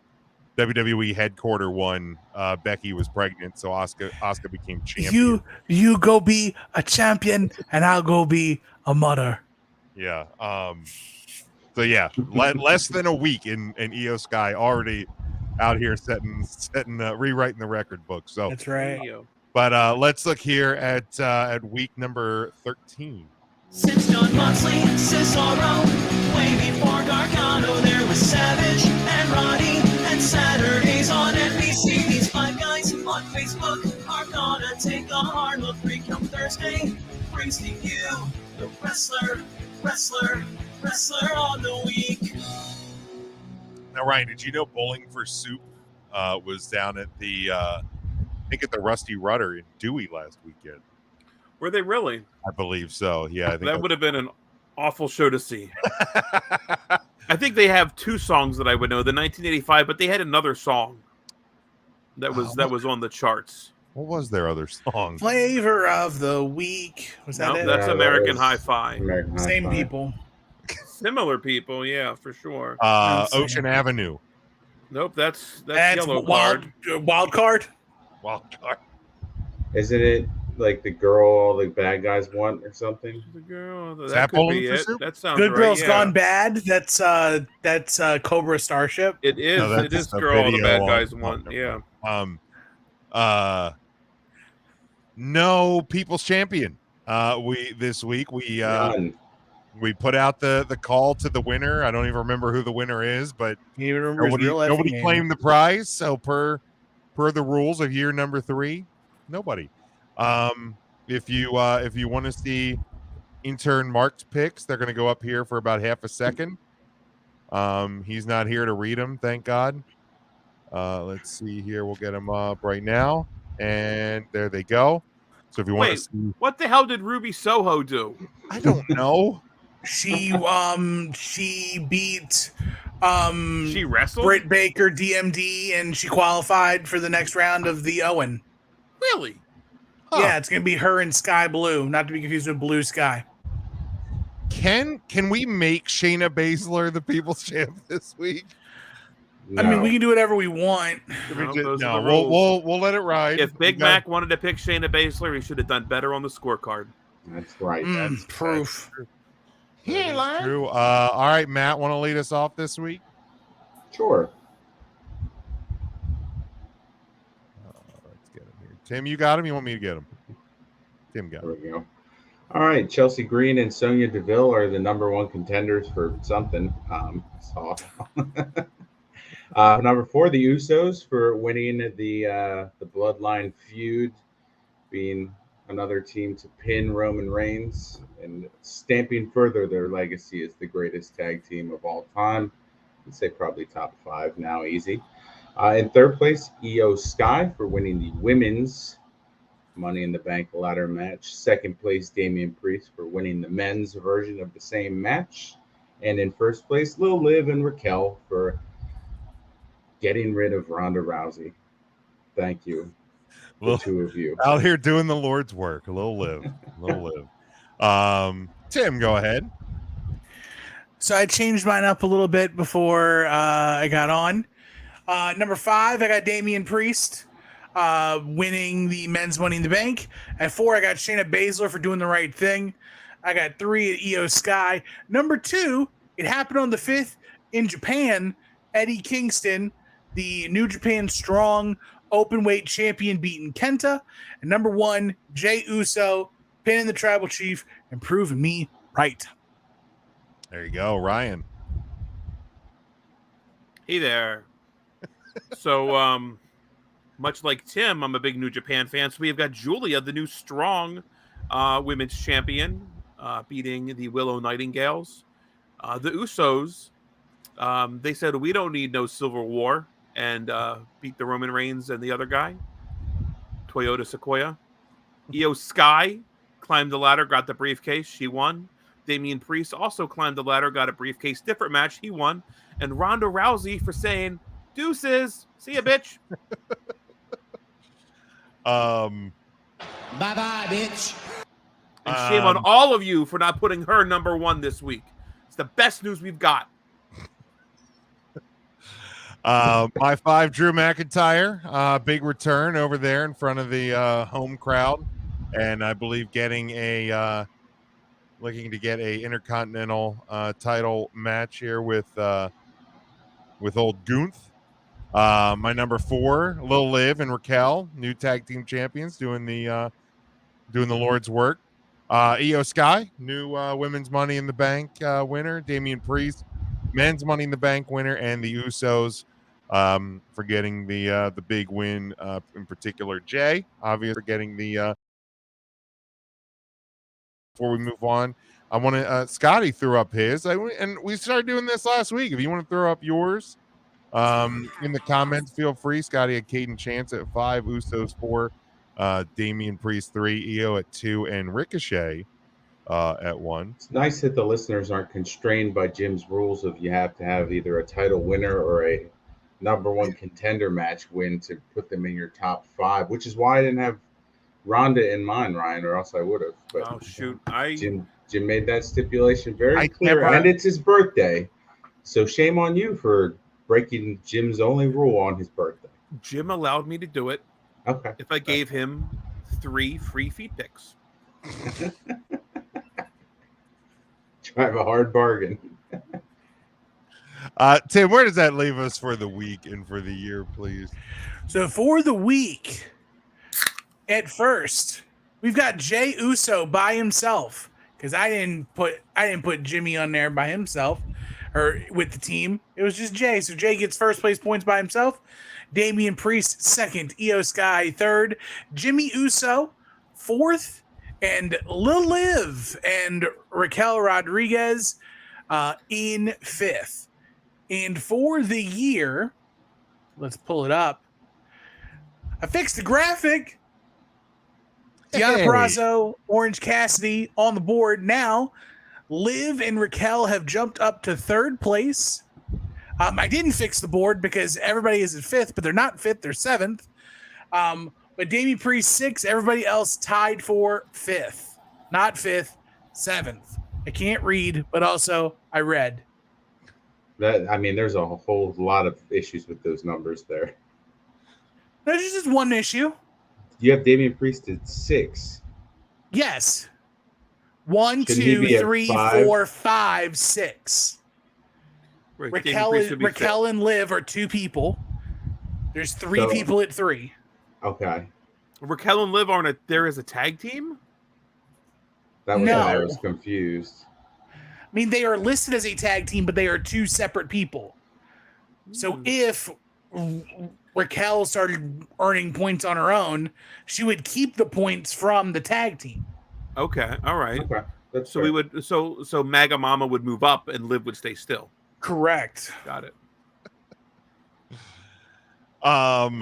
WWE headquarter one, Becky was pregnant, so Asuka became champion. You go be a champion, and I'll go be a mother. Yeah. So yeah, less than a week, and Io Sky already out here rewriting the record book. So that's right. But let's look here at week number 13. Since John Moxley, Cesaro, way before Gargano, there was Savage and Roddy, and Saturdays on NBC. These 5 guys on Facebook are gonna take a hard look. Come Thursday, brings to you the wrestler on the week. Now, Ryan, did you know Bowling for Soup was down at I think at the Rusty Rudder in Dewey last weekend? Were they really? I believe so. Yeah, I think that would have been an awful show to see. I think they have 2 songs that I would know. The 1985, but they had another song that was on the charts. What was their other song? Flavor of the Week. Was that it? That's American Hi-Fi. Same people. Similar people, yeah, for sure. Ocean Avenue. Nope, that's Yellow Card. Wild Card? Wild Card. Isn't it like the girl all the bad guys want or something? The girl, that could be it. That sounds Good right. Girls yeah. Gone Bad. That's Cobra Starship. It is. No, it is girl all the bad guys want. Yeah. No People's Champion. This week we put out the call to the winner. I don't even remember who the winner is, but nobody claimed the prize. So per the rules of year number 3, nobody. If you want to see intern Mark's picks, they're going to go up here for about half a second. He's not here to read them, thank God. Let's see here. We'll get them up right now, and there they go. So if you want to Wait, see, what the hell did Ruby Soho do? I don't know. She beat She wrestled? Britt Baker DMD, and she qualified for the next round of the Owen. Really? Yeah, it's gonna be her and Sky Blue, not to be confused with Blue Sky. Can we make Shayna Baszler the People's Champ this week? I mean, we can do whatever we want. We'll let it ride. If Big Mac wanted to pick Shayna Baszler, he should have done better on the scorecard. That's right. That's proof. He ain't lying. True. All right, Matt, want to lead us off this week? Sure. Let's get him here. Tim, you got him? You want me to get him? Tim got him. There we go. All right, Chelsea Green and Sonya Deville are the number one contenders for something. Number 4, the Usos for winning the Bloodline feud, being another team to pin Roman Reigns and stamping further their legacy as the greatest tag team of all time. I'd say probably top 5 now, easy. In 3rd place, Io Sky for winning the women's Money in the Bank ladder match. 2nd place, Damian Priest for winning the men's version of the same match. And in 1st place, Lil Liv and Raquel for getting rid of Ronda Rousey. Thank you, the two of you. Out here doing the Lord's work. Lil Liv. Tim, go ahead. So I changed mine up a little bit before I got on. Number 5, I got Damian Priest winning the men's Money in the Bank. At 4, I got Shayna Baszler for doing the right thing. I got 3 at Io Sky. Number 2, it happened on the 5th in Japan. Eddie Kingston, the New Japan Strong Openweight champion, beating Kenta. And number 1, Jey Uso, pinning the Tribal Chief and proving me right. There you go, Ryan. Hey there. So, much like Tim, I'm a big New Japan fan. So we've got Julia, the new Strong women's champion, beating the Willow Nightingales. The Usos, they said, we don't need no Civil War, and beat the Roman Reigns and the other guy, Toyota Sequoia. Io Sky climbed the ladder, got the briefcase. She won. Damian Priest also climbed the ladder, got a briefcase. Different match. He won. And Ronda Rousey for saying, deuces. See ya, bitch. Bye-bye, bitch. And shame on all of you for not putting her number 1 this week. It's the best news we've got. My 5, Drew McIntyre, big return over there in front of the home crowd, and I believe getting looking to get a Intercontinental title match here with old Gunther. My number 4, Lil Liv and Raquel, new tag team champions, doing the Lord's work. Io Sky, new women's Money in the Bank winner. Damian Priest, men's Money in the Bank winner, and the Usos for getting the big win. In particular, Jay, obviously, for getting the. Before we move on, I want to. Scotty threw up his, and we started doing this last week. If you want to throw up yours, in the comments, feel free. Scotty had Caden Chance at 5, Usos 4, Damian Priest 3, Io at 2, and Ricochet at 1. It's nice that the listeners aren't constrained by Jim's rules of you have to have either a title winner or a number 1 contender match win to put them in your top 5, which is why I didn't have Ronda in mind, Ryan, or else I would have. But oh shoot, Jim made that stipulation very clear, and it's his birthday, so shame on you for breaking Jim's only rule on his birthday. Jim allowed me to do it. Okay. If I gave him 3 free feed picks. Drive a hard bargain. Tim, where does that leave us for the week and for the year, please? So for the week, at first, we've got Jey Uso by himself, because I didn't put Jimmy on there by himself or with the team. It was just Jay. So Jay gets first place points by himself. Damian Priest 2nd, Io Sky 3rd, Jimmy Uso 4th, and Lil Liv and Raquel Rodriguez in 5th. And for the year, let's pull it up. I fixed the graphic. Deonna Hey. Purrazzo, Orange Cassidy on the board. Now, Liv and Raquel have jumped up to third place. I didn't fix the board because everybody is at fifth, but they're not fifth, they're seventh. But Damian Priest 6, everybody else tied for fifth. Not fifth, seventh. I can't read, but also I read. There's a whole lot of issues with those numbers there. There's just one issue. You have Damian Priest at 6. Yes. 1, Shouldn't he 2, be at 3, 5? 4, 5, 6. Right, Raquel and Liv are 2 people. There's 3 people at 3. Okay. Raquel and Liv aren't there as a tag team? That was No. why I was confused. I mean, they are listed as a tag team, but they are 2 separate people. So if Raquel started earning points on her own, she would keep the points from the tag team. Okay, all right. Okay. That's So fair. we would so Maga Mama would move up and Liv would stay still. Correct. Got it. All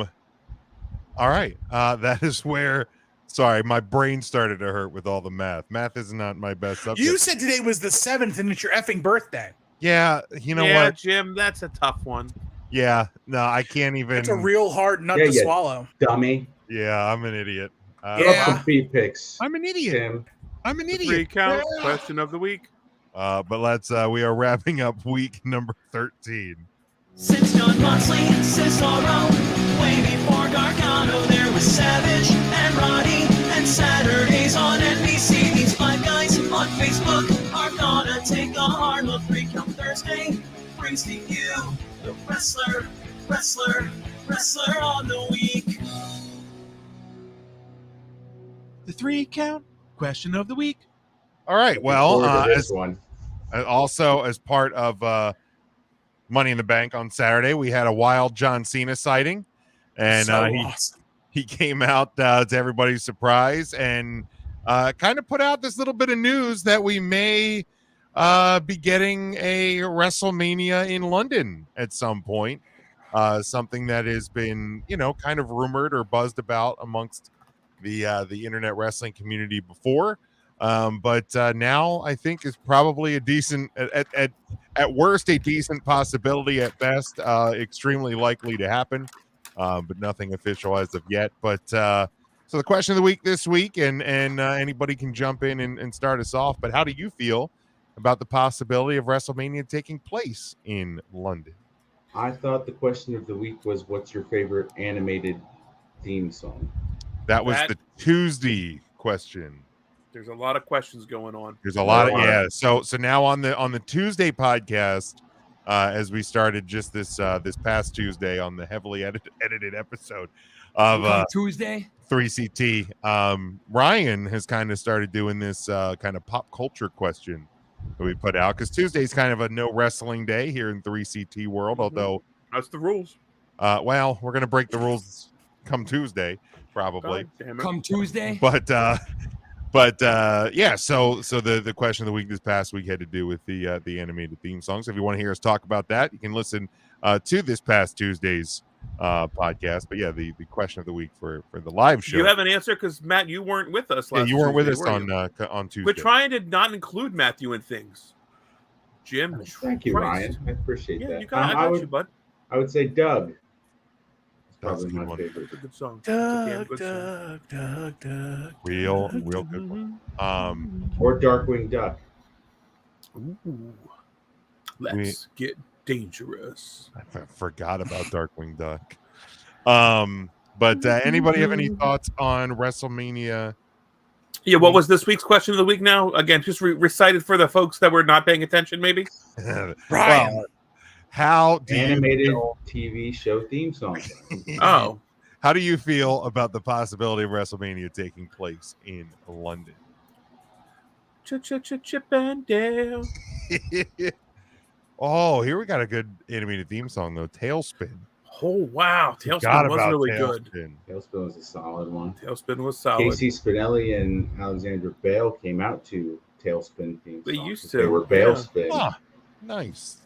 right. That is where. Sorry, my brain started to hurt with all the math. Math is not my best subject. You said today was the 7th and it's your effing birthday. Yeah, you know yeah, what? Jim, that's a tough one. Yeah, no, I can't even. It's a real hard nut to swallow. Dummy. Yeah, I'm an idiot. Some feed picks. I'm an idiot. Tim. I'm an idiot. 3 count question of the week. But let's. We are wrapping up week number 13. Since John Moxley and Cesaro, way before Gargano, there was Savage and Roddy, and Saturdays on NBC. These 5 guys on Facebook are gonna take a hard look. 3 Count Thursday brings to you the wrestler on the week. The 3 count question of the week. All right. Well, this one. Also as part of Money in the Bank on Saturday, we had a wild John Cena sighting, and awesome. he came out to everybody's surprise and kind of put out this little bit of news that we may be getting a WrestleMania in London at some point. Something that has been, kind of rumored or buzzed about amongst the internet wrestling community before. But now I think is probably a decent, at worst, a decent possibility, at best, extremely likely to happen, but nothing official as of yet. But so the question of the week this week, and anybody can jump in and start us off. But how do you feel about the possibility of WrestleMania taking place in London? I thought the question of the week was, what's your favorite animated theme song? That was the Tuesday question. There's a lot of questions going on. There's a lot of So now on the Tuesday podcast, as we started just this past Tuesday on the heavily edited episode of Tuesday 3CT, Ryan has kind of started doing this kind of pop culture question that we put out, because Tuesday's kind of a no wrestling day here in 3CT world. Although that's the rules. Well, we're gonna break the rules come Tuesday, probably. Come Tuesday. But yeah, so the question of the week this past week had to do with the animated theme songs. If you want to hear us talk about that, you can listen to this past Tuesday's podcast. But yeah, the question of the week for the live show. You have an answer, because Matt, you weren't with us last. Yeah, you weren't with Tuesday, us on Tuesday. We're trying to not include Matthew in things. Jim, thank you, Ryan. I appreciate that. You got, I got you, bud. I would say Doug. That's Probably a good my one. favorite. It's a good song. Doug. Real good one. Or Darkwing Duck. Ooh. Let's get dangerous. I forgot about Darkwing Duck. But anybody have any thoughts on WrestleMania? Yeah, what was this week's question of the week now? Again, just recited for the folks that were not paying attention, maybe? Well, how do animated TV show theme song? Oh. How do you feel about the possibility of WrestleMania taking place in London? Chip and Dale. Oh, here we got a good animated theme song, though. Tailspin. Oh, wow. Tailspin was really good. Tailspin was a solid one. Tailspin was solid. Casey Spinelli and Alexandra Bale came out to Tailspin theme They song. used to. They were Bale spin. Ah, nice.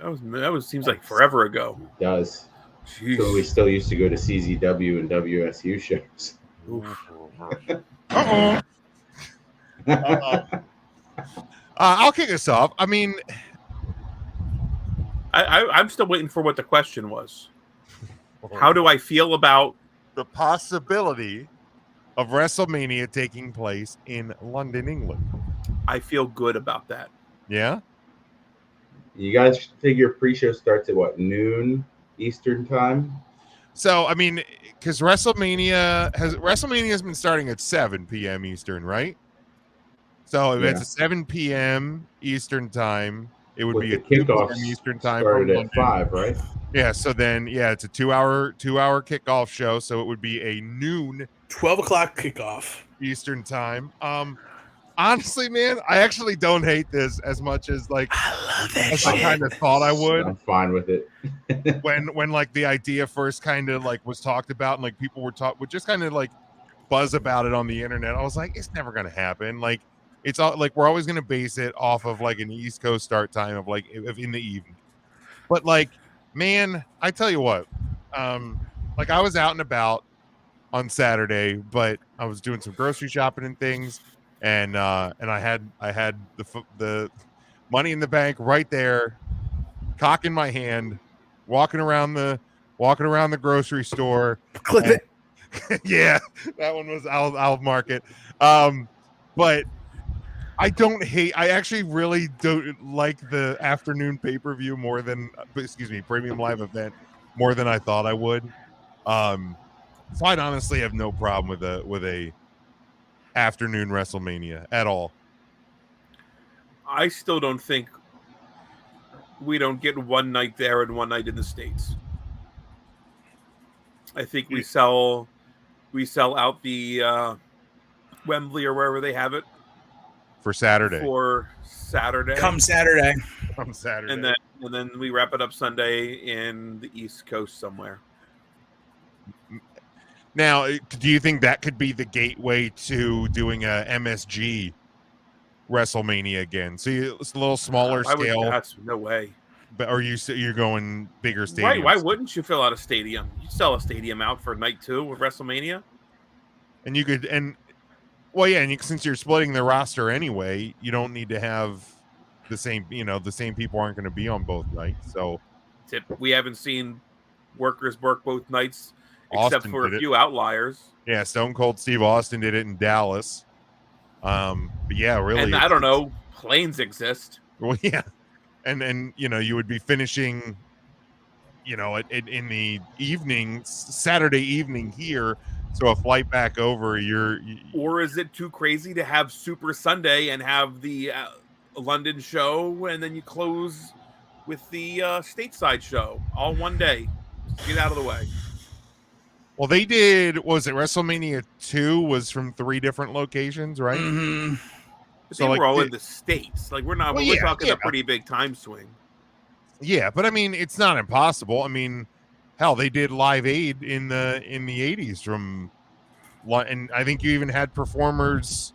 That was seems like forever ago. It does. Jeez. So we still used to go to CZW and WSU shows. Oof. I'll kick us off. I mean, I'm still waiting for what the question was. How do I feel about the possibility of WrestleMania taking place in London, England? I feel good about that. Yeah. You guys figure pre-show starts at what, noon Eastern time? So I mean, because WrestleMania has been starting at 7 p.m. Eastern, right? So if it's a 7 p.m. Eastern time, it would be a 2 kickoff p.m. Eastern time started from at 5, right? Yeah. So then, it's a 2-hour kickoff show. So it would be a noon 12 o'clock kickoff Eastern time. Honestly, man, I actually don't hate this as much as I kind of thought I would. I'm fine with it. when like the idea first kind of like was talked about and like people would just kind of like buzz about it on the internet, I was like, it's never gonna happen. Like it's all like we're always gonna base it off of like an East Coast start time of like in the evening. But like, man, I tell you what, like I was out and about on Saturday, but I was doing some grocery shopping and things, and I had the money in the bank right there, cock in my hand, walking around the grocery store. Clip it. Yeah, that one was I'll mark it. But I actually really don't like the afternoon pay-per-view premium live event more than I thought I would. So I'd honestly have no problem with a afternoon WrestleMania at all. I still don't think we don't get one night there and one night in the States. I think we sell out the Wembley or wherever they have it for Saturday. Come Saturday. And then we wrap it up Sunday in the East Coast somewhere. Now, do you think that could be the gateway to doing a MSG WrestleMania again? So it's a little smaller scale. That's no way. But you're going bigger stadiums? Why wouldn't you fill out a stadium? You sell a stadium out for night 2 with WrestleMania. And you could, since you're splitting the roster anyway, you don't need to have the same people aren't going to be on both nights. So we haven't seen workers work both nights except for a few outliers. Yeah, Stone Cold Steve Austin did it in Dallas. But yeah, really. And I don't know, planes exist. Well, yeah. And you would be finishing, in the evening, Saturday evening here. So a flight back over, or is it too crazy to have Super Sunday and have the London show, and then you close with the stateside show all one day? Just get out of the way. Well, they did. Was it WrestleMania 2 was from 3 different locations, right? Mm-hmm. But they were all in the States. Like we're talking a pretty big time swing. Yeah, but I mean, it's not impossible. I mean, hell, they did Live Aid in the 80s and I think you even had performers.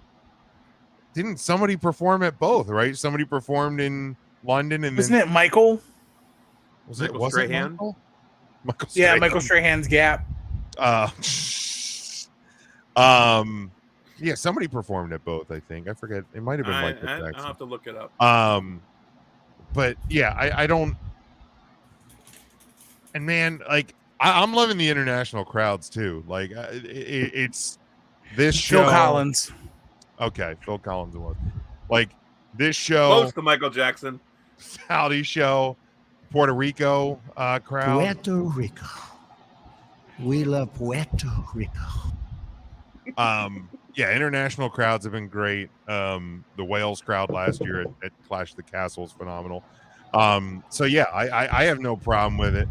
Didn't somebody perform at both, right? Somebody performed in London and wasn't it Michael? Was it Michael? Michael Strahan? Yeah, Michael Strahan's Gap. Yeah, somebody performed at both, I think. I forget. It might have been Michael Jackson. I'll have to look it up. But yeah, I don't. And man, like I'm loving the international crowds too. Like it's this show. Phil Collins. Okay, Phil Collins it was. Like this show. Close to Michael Jackson. Saudi show, Puerto Rico crowd. Puerto Rico. We love Puerto Rico. Yeah, international crowds have been great. The Wales crowd last year at Clash of the Castle is phenomenal. So yeah, I have no problem with it.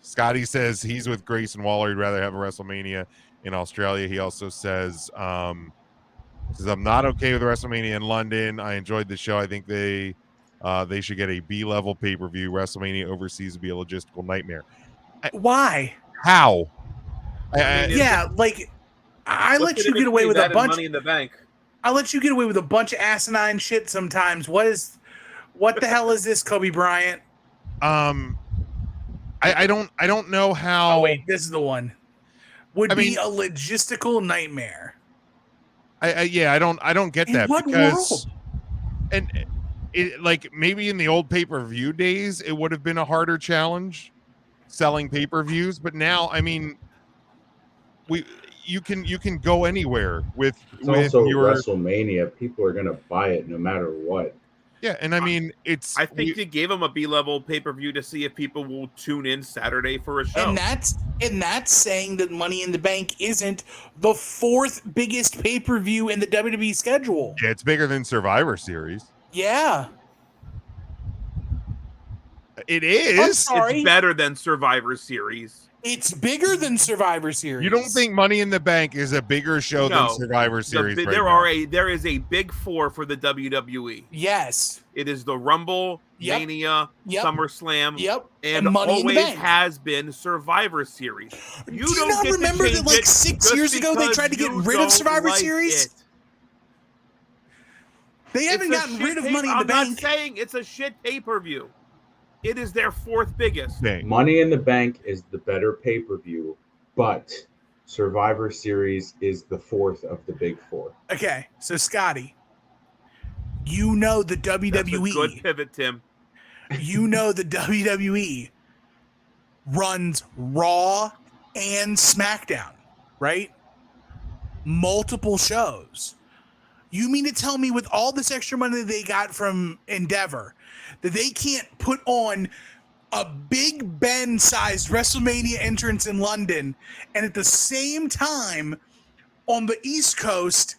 Scotty says he's with Grayson Waller. He'd rather have a WrestleMania in Australia. He also says I'm not okay with WrestleMania in London. I enjoyed the show. I think they should get a B-level pay-per-view. WrestleMania overseas would be a logistical nightmare. Why? How? I let you get away with a bunch. Money in the bank. I let you get away with a bunch of asinine shit sometimes. What the hell is this, Kobe Bryant? I don't know how. Oh wait, this is the one. would be a logistical nightmare. I don't get that, what because and it, like, maybe in the old pay-per-view days it would have been a harder challenge selling pay-per-views, but now, I mean, you can go anywhere with It's also your WrestleMania. People are gonna buy it no matter what. Yeah, and I mean, I think they gave them a B-level pay-per-view to see if people will tune in Saturday for a show. And that's saying that Money in the Bank isn't the 4th biggest pay-per-view in the WWE schedule. Yeah, it's bigger than Survivor Series. Yeah. It is. I'm sorry. It's better than Survivor Series. It's bigger than Survivor Series. You don't think Money in the Bank is a bigger show than Survivor Series? There is a big 4 for the WWE. Yes. It is the Rumble, Mania, SummerSlam, and Money in the always Bank. has been Survivor Series. Do you not remember that like 6 years ago they tried to get rid of Survivor Series? They haven't gotten rid of Money in the Bank. I'm not saying it's a shit pay-per-view. It is their 4th biggest. Money in the Bank is the better pay-per-view, but Survivor Series is the 4th of the big 4. Okay, so Scotty, you know the WWE. That's a good pivot, Tim. You know the WWE runs Raw and SmackDown, right? Multiple shows. You mean to tell me with all this extra money they got from Endeavor that they can't put on a Big Ben-sized WrestleMania entrance in London and at the same time on the East Coast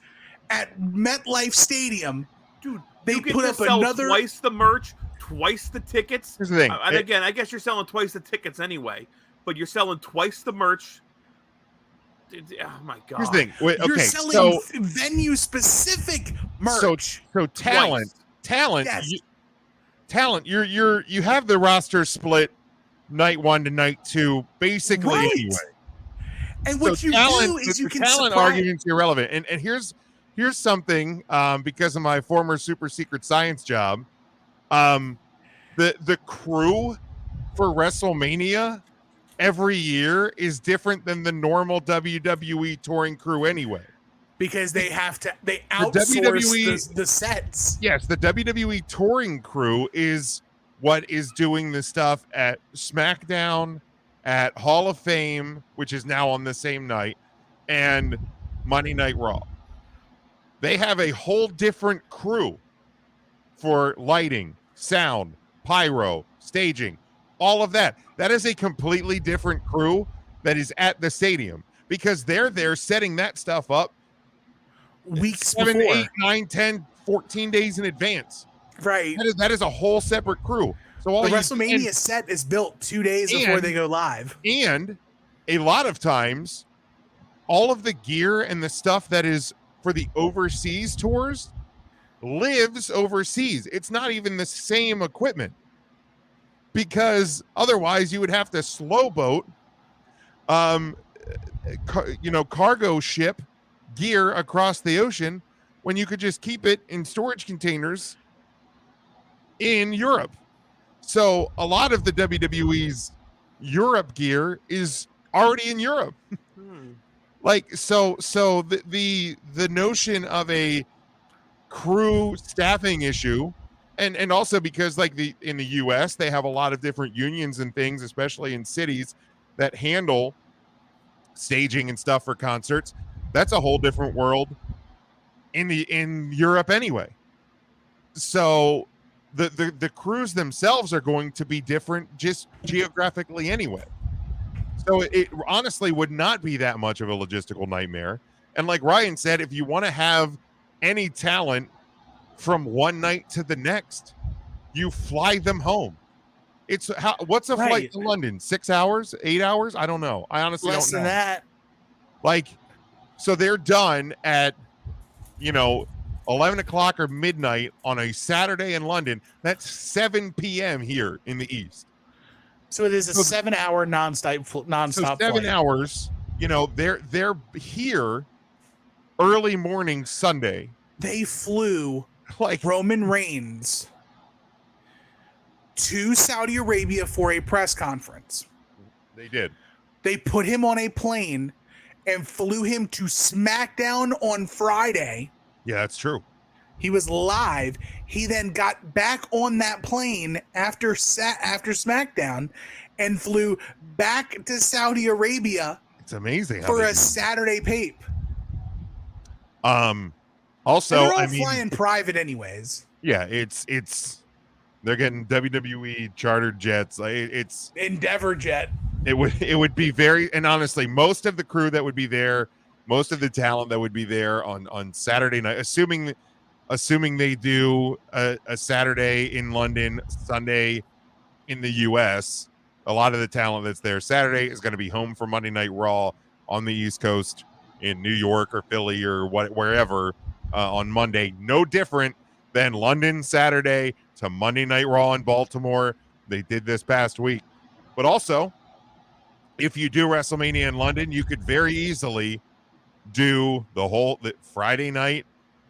at MetLife Stadium, dude, they you get put to up sell another twice the merch, twice the tickets. Here's the thing. And again, I guess you're selling twice the tickets anyway, but you're selling twice the merch. Oh my god! Here's the thing. Wait, You're okay, selling so venue-specific merch. So talent. Yes. You have the roster split night 1 to night 2 basically Right. anyway. And what you do is you the can talent supply- argument's irrelevant. And here's something, because of my former super secret science job. The crew for WrestleMania every year is different than the normal WWE touring crew anyway. Because they outsource the sets. Yes, the WWE touring crew is what is doing the stuff at SmackDown, at Hall of Fame, which is now on the same night, and Monday Night Raw. They have a whole different crew for lighting, sound, pyro, staging, all of that. That is a completely different crew that is at the stadium because they're there setting that stuff up weeks 7, before. 8, 9, 10, 14 days in advance. Right. That is a whole separate crew. So all The WrestleMania set is built 2 days before they go live. And a lot of times, all of the gear and the stuff that is for the overseas tours lives overseas. It's not even the same equipment. Because otherwise you would have to slow boat, cargo ship gear across the ocean when you could just keep it in storage containers in Europe. So a lot of the WWE's Europe gear is already in Europe. Like, so the notion of a crew staffing issue, and also because like in the US they have a lot of different unions and things, especially in cities that handle staging and stuff for concerts. That's a whole different world in Europe anyway. So the crews themselves are going to be different just geographically anyway. So it honestly would not be that much of a logistical nightmare. And like Ryan said, if you want to have any talent from one night to the next, you fly them home. What's a flight to London? 6 hours, 8 hours? I don't know. I honestly Less don't know. than that. Like, so they're done at 11 o'clock or midnight on a Saturday in London. That's 7 p.m. here in the East. So it is a 7-hour nonstop So 7 flight. hours, they're here early morning Sunday. They flew like Roman Reigns to Saudi Arabia for a press conference. They did. They put him on a plane and flew him to SmackDown on Friday. Yeah, that's true. He was live. He then got back on that plane after SmackDown and flew back to Saudi Arabia. It's amazing how for they a do. Saturday pape. Also, and they're all I mean, flying private anyways. yeah, it's they're getting WWE chartered jets. Like it's Endeavor Jet. It would be very, and honestly, most of the crew that would be there, most of the talent that would be there on Saturday night, assuming they do a Saturday in London, Sunday in the US, a lot of the talent that's there Saturday is going to be home for Monday Night Raw on the East Coast in New York or Philly or wherever on Monday. No different than London Saturday to Monday Night Raw in Baltimore. They did this past week. But also, if you do WrestleMania in London, you could very easily do the Friday night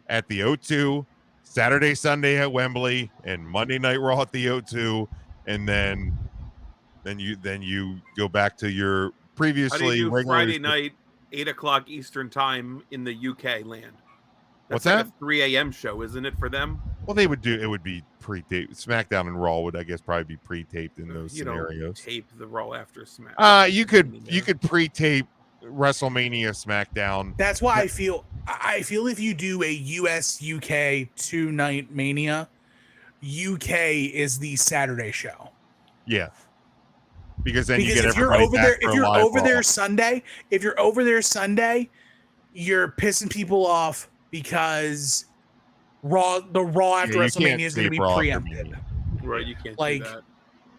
at the O2, Saturday, Sunday at Wembley, and Monday Night Raw at the O2, and then you go back to your previously. How do you do regularly Friday night, 8:00 Eastern time in the UK land? What's That's like that? a 3 a.m. show, isn't it, for them? Well, it would be pre-taped. SmackDown and Raw would, I guess, probably be pre-taped in those You scenarios. don't tape the Raw after SmackDown. You could pre-tape WrestleMania SmackDown. That's why I feel if you do a US UK 2-night Mania, UK is the Saturday show. Yeah. Because then you get if you're everybody over back there, for if a you're live over Raw. there Sunday, you're pissing people off because the Raw after Yeah, you WrestleMania can't is going to tape be Raw after preempted. Right, you can't Like, do that.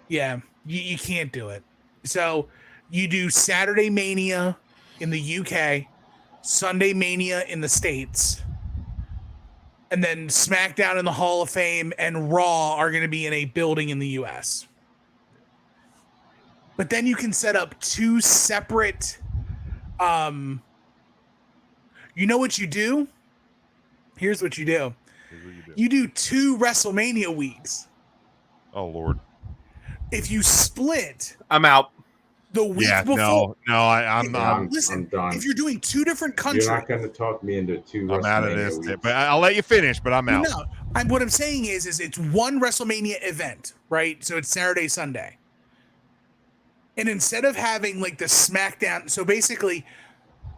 yeah, you can't do it. So you do Saturday Mania in the UK, Sunday Mania in the States, and then SmackDown in the Hall of Fame and Raw are going to be in a building in the US. But then you can set up two separate, you know what you do? Here's what you do. You do 2 WrestleMania weeks. Oh, Lord. If you split I'm out. the week Yeah, before. I'm Listen, done. if you're doing 2 different countries. You're not going to talk me into 2 I'm out of this. WrestleMania weeks. But I'll let you finish, but I'm out. No, what I'm saying is it's one WrestleMania event, right? So it's Saturday, Sunday. And instead of having like the SmackDown, so basically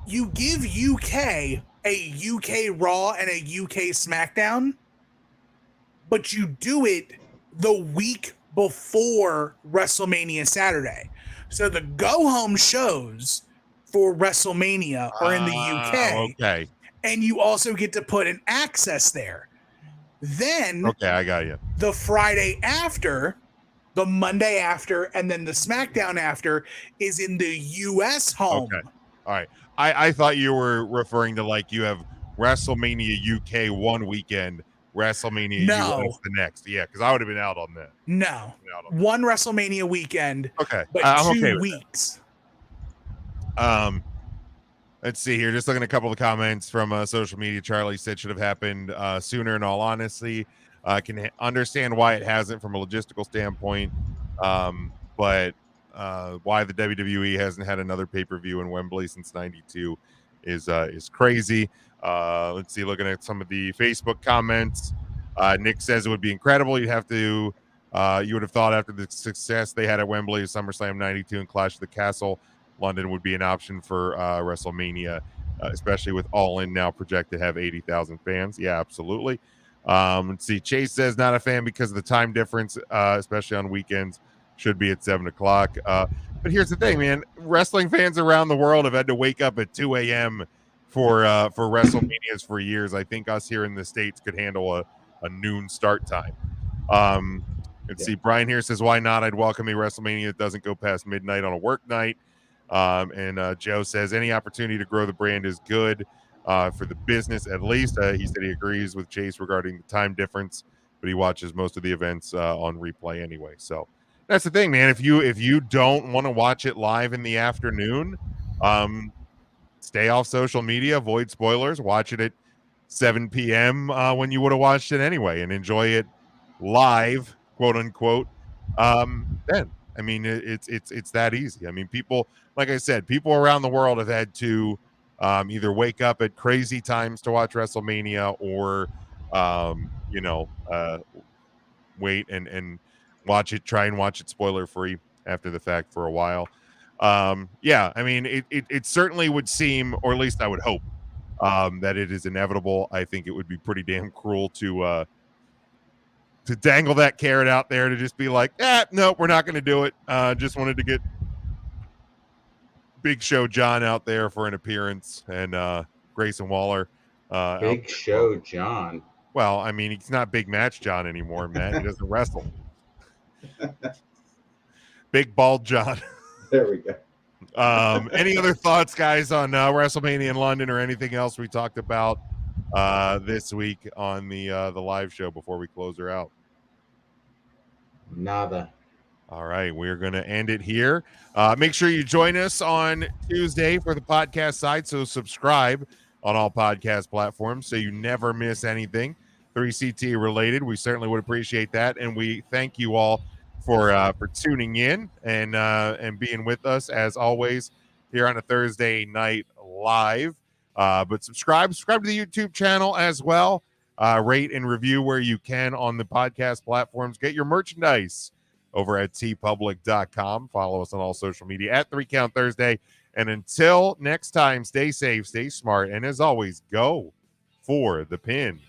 you give UK a UK Raw and a UK SmackDown, but you do it the week before WrestleMania Saturday. So the go-home shows for WrestleMania are in the UK. Okay. And you also get to put an access there. Then Okay, I got you. the Friday after, the Monday after, and then the SmackDown after is in the US home. Okay. All right. I thought you were referring to like you have WrestleMania UK one weekend, WrestleMania US the next. Yeah, because I would have been out on that. No. One WrestleMania weekend. Okay. But I'm 2 okay with weeks. Let's see here. Just looking at a couple of comments from social media. Charlie said should have happened sooner. In all honesty, can understand why it hasn't from a logistical standpoint, but why the WWE hasn't had another pay-per-view in Wembley since '92 is crazy. Let's see. Looking at some of the Facebook comments, Nick says it would be incredible. You would have thought after the success they had at Wembley, SummerSlam '92 and Clash of the Castle, London would be an option for WrestleMania, especially with All In now projected to have 80,000 fans. Yeah, absolutely. Let's see. Chase says not a fan because of the time difference, especially on weekends. Should be at 7 o'clock. But here's the thing, man. Wrestling fans around the world have had to wake up at 2 a.m. for WrestleManias for years. I think us here in the States could handle a noon start time. Let's see. Brian here says, why not? I'd welcome a WrestleMania that doesn't go past midnight on a work night. And Joe says any opportunity to grow the brand is good for the business, at least. He said he agrees with Chase regarding the time difference, but he watches most of the events on replay anyway. So that's the thing, man. If you don't want to watch it live in the afternoon, stay off social media, avoid spoilers, watch it at 7 p.m. When you would have watched it anyway, and enjoy it live, quote unquote. Then I mean, it's that easy. I mean, people, like I said, people around the world have had to either wake up at crazy times to watch WrestleMania or, wait and watch it, try and watch it spoiler free after the fact for a while. Yeah, I mean, it certainly would seem, or at least I would hope, that it is inevitable. I think it would be pretty damn cruel to dangle that carrot out there to just be like, no, we're not going to do it. Just wanted to get Big Show John out there for an appearance, and Grayson Waller. Big Show John. Well, I mean, he's not Big Match John anymore, Matt. He doesn't wrestle. Big Bald John. There we go. Any other thoughts, guys, on WrestleMania in London or anything else we talked about this week on the live show before we close her out? Nada. All right, we're going to end it here. Make sure you join us on Tuesday for the podcast side. So subscribe on all podcast platforms so you never miss anything 3CT related. We certainly would appreciate that, and we thank you all for tuning in and being with us as always here on a Thursday night live. But subscribe to the YouTube channel as well. Rate and review where you can on the podcast platforms. Get your merchandise over at tpublic.com. Follow us on all social media at 3 Count Thursday. And until next time, stay safe, stay smart, and as always, go for the pin.